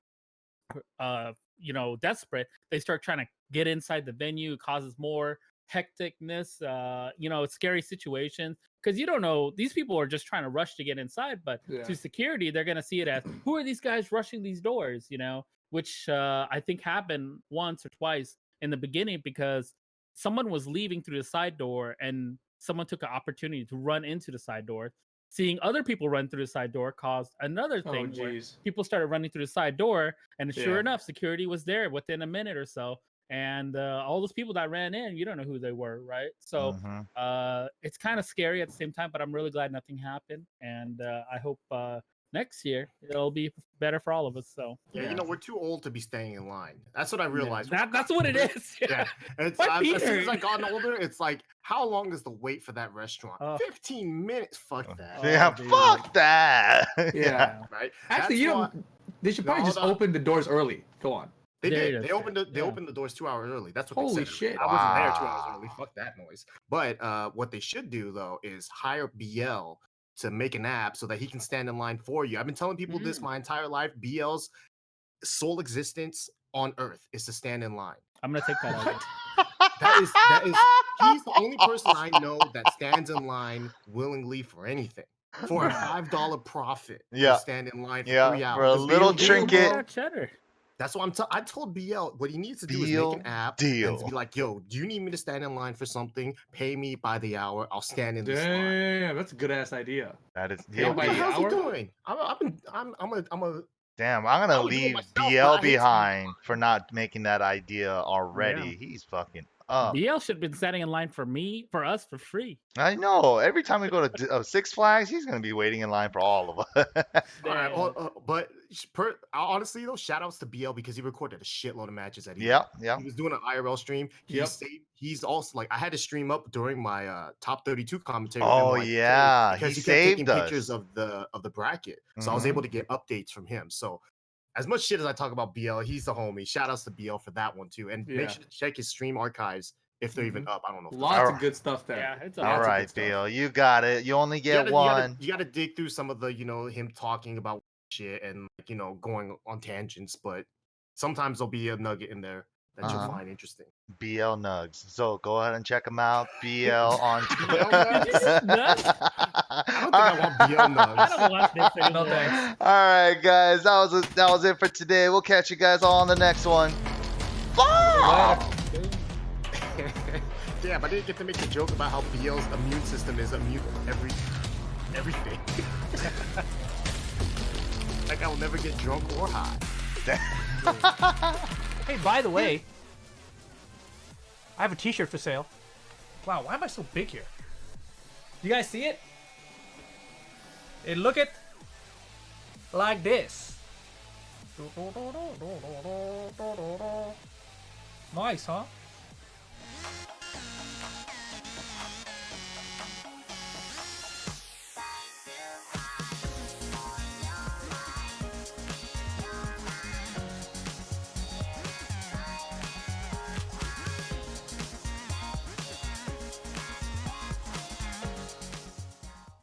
desperate. They start trying to get inside the venue. It causes more hecticness, scary situations, because you don't know, these people are just trying to rush to get inside, but to security, they're going to see it as, who are these guys rushing these doors, which I think happened once or twice in the beginning, because someone was leaving through the side door and someone took an opportunity to run into the side door. Seeing other people run through the side door caused another thing where people started running through the side door, and sure enough, security was there within a minute or so. And all those people that ran in, you don't know who they were, right? So it's kind of scary at the same time, but I'm really glad nothing happened. And I hope next year it'll be better for all of us. So we're too old to be staying in line. That's what I realized. That's what it is. As soon as I got older, it's like, how long is the wait for that restaurant? 15 minutes. Fuck that. Yeah, fuck that. Yeah. Right. Actually, they should probably just open the doors early. Go on. They did. They opened the doors 2 hours early. That's what Holy they said. Shit. I wasn't there 2 hours early. Fuck that noise. But what they should do though is hire BL to make an app so that he can stand in line for you. I've been telling people this my entire life. BL's sole existence on Earth is to stand in line. I'm gonna take that over. That is he's the only person I know that stands in line willingly for anything. For a $5 profit. Yeah. Stand in line for 3 hours. For a little trinket. That's what I told BL what he needs to do is make an app and be like, yo, do you need me to stand in line for something? Pay me by the hour. I'll stand in this line. Damn, that's a good ass idea. That is what the hell's he doing? Damn, I'm gonna leave BL behind for not making that idea already. Yeah. He's fucking up. BL should have been standing in line for us for free. I know. Every time we go to Six Flags, he's gonna be waiting in line for all of us. All right, but honestly though, shout outs to BL because he recorded a shitload of matches at EVO. Yeah. He was doing an IRL stream. He's also like, I had to stream up during my top 32 commentary. Oh yeah, because he kept taking saved us. pictures of the bracket, so I was able to get updates from him. So as much shit as I talk about BL, he's the homie. Shout outs to BL for that one too, and make sure to check his stream archives if they're even up. I don't know. If they're Lots up. of Alright. good stuff there. Yeah, it's All Lots of right, good stuff. Bill, you got it. You only You get gotta, one. you gotta dig through some of the, him talking about shit and like, going on tangents, but sometimes there'll be a nugget in there that you'll Uh-huh. find interesting. BL Nugs. So go ahead and check them out. BL on BL Twitter. Nugs? Did you just nuts? I don't think I want BL Nugs. I don't want this No anymore. thanks. All right, guys. That was it for today. We'll catch you guys all on the next one. Bye. Yeah, but I didn't get to make the joke about how BL's immune system is immune to everything. Like I'll never get drunk or high. Hey, by the way, I have a T-shirt for sale. Wow, why am I so big here? You guys see it? It look it like this. Nice, huh?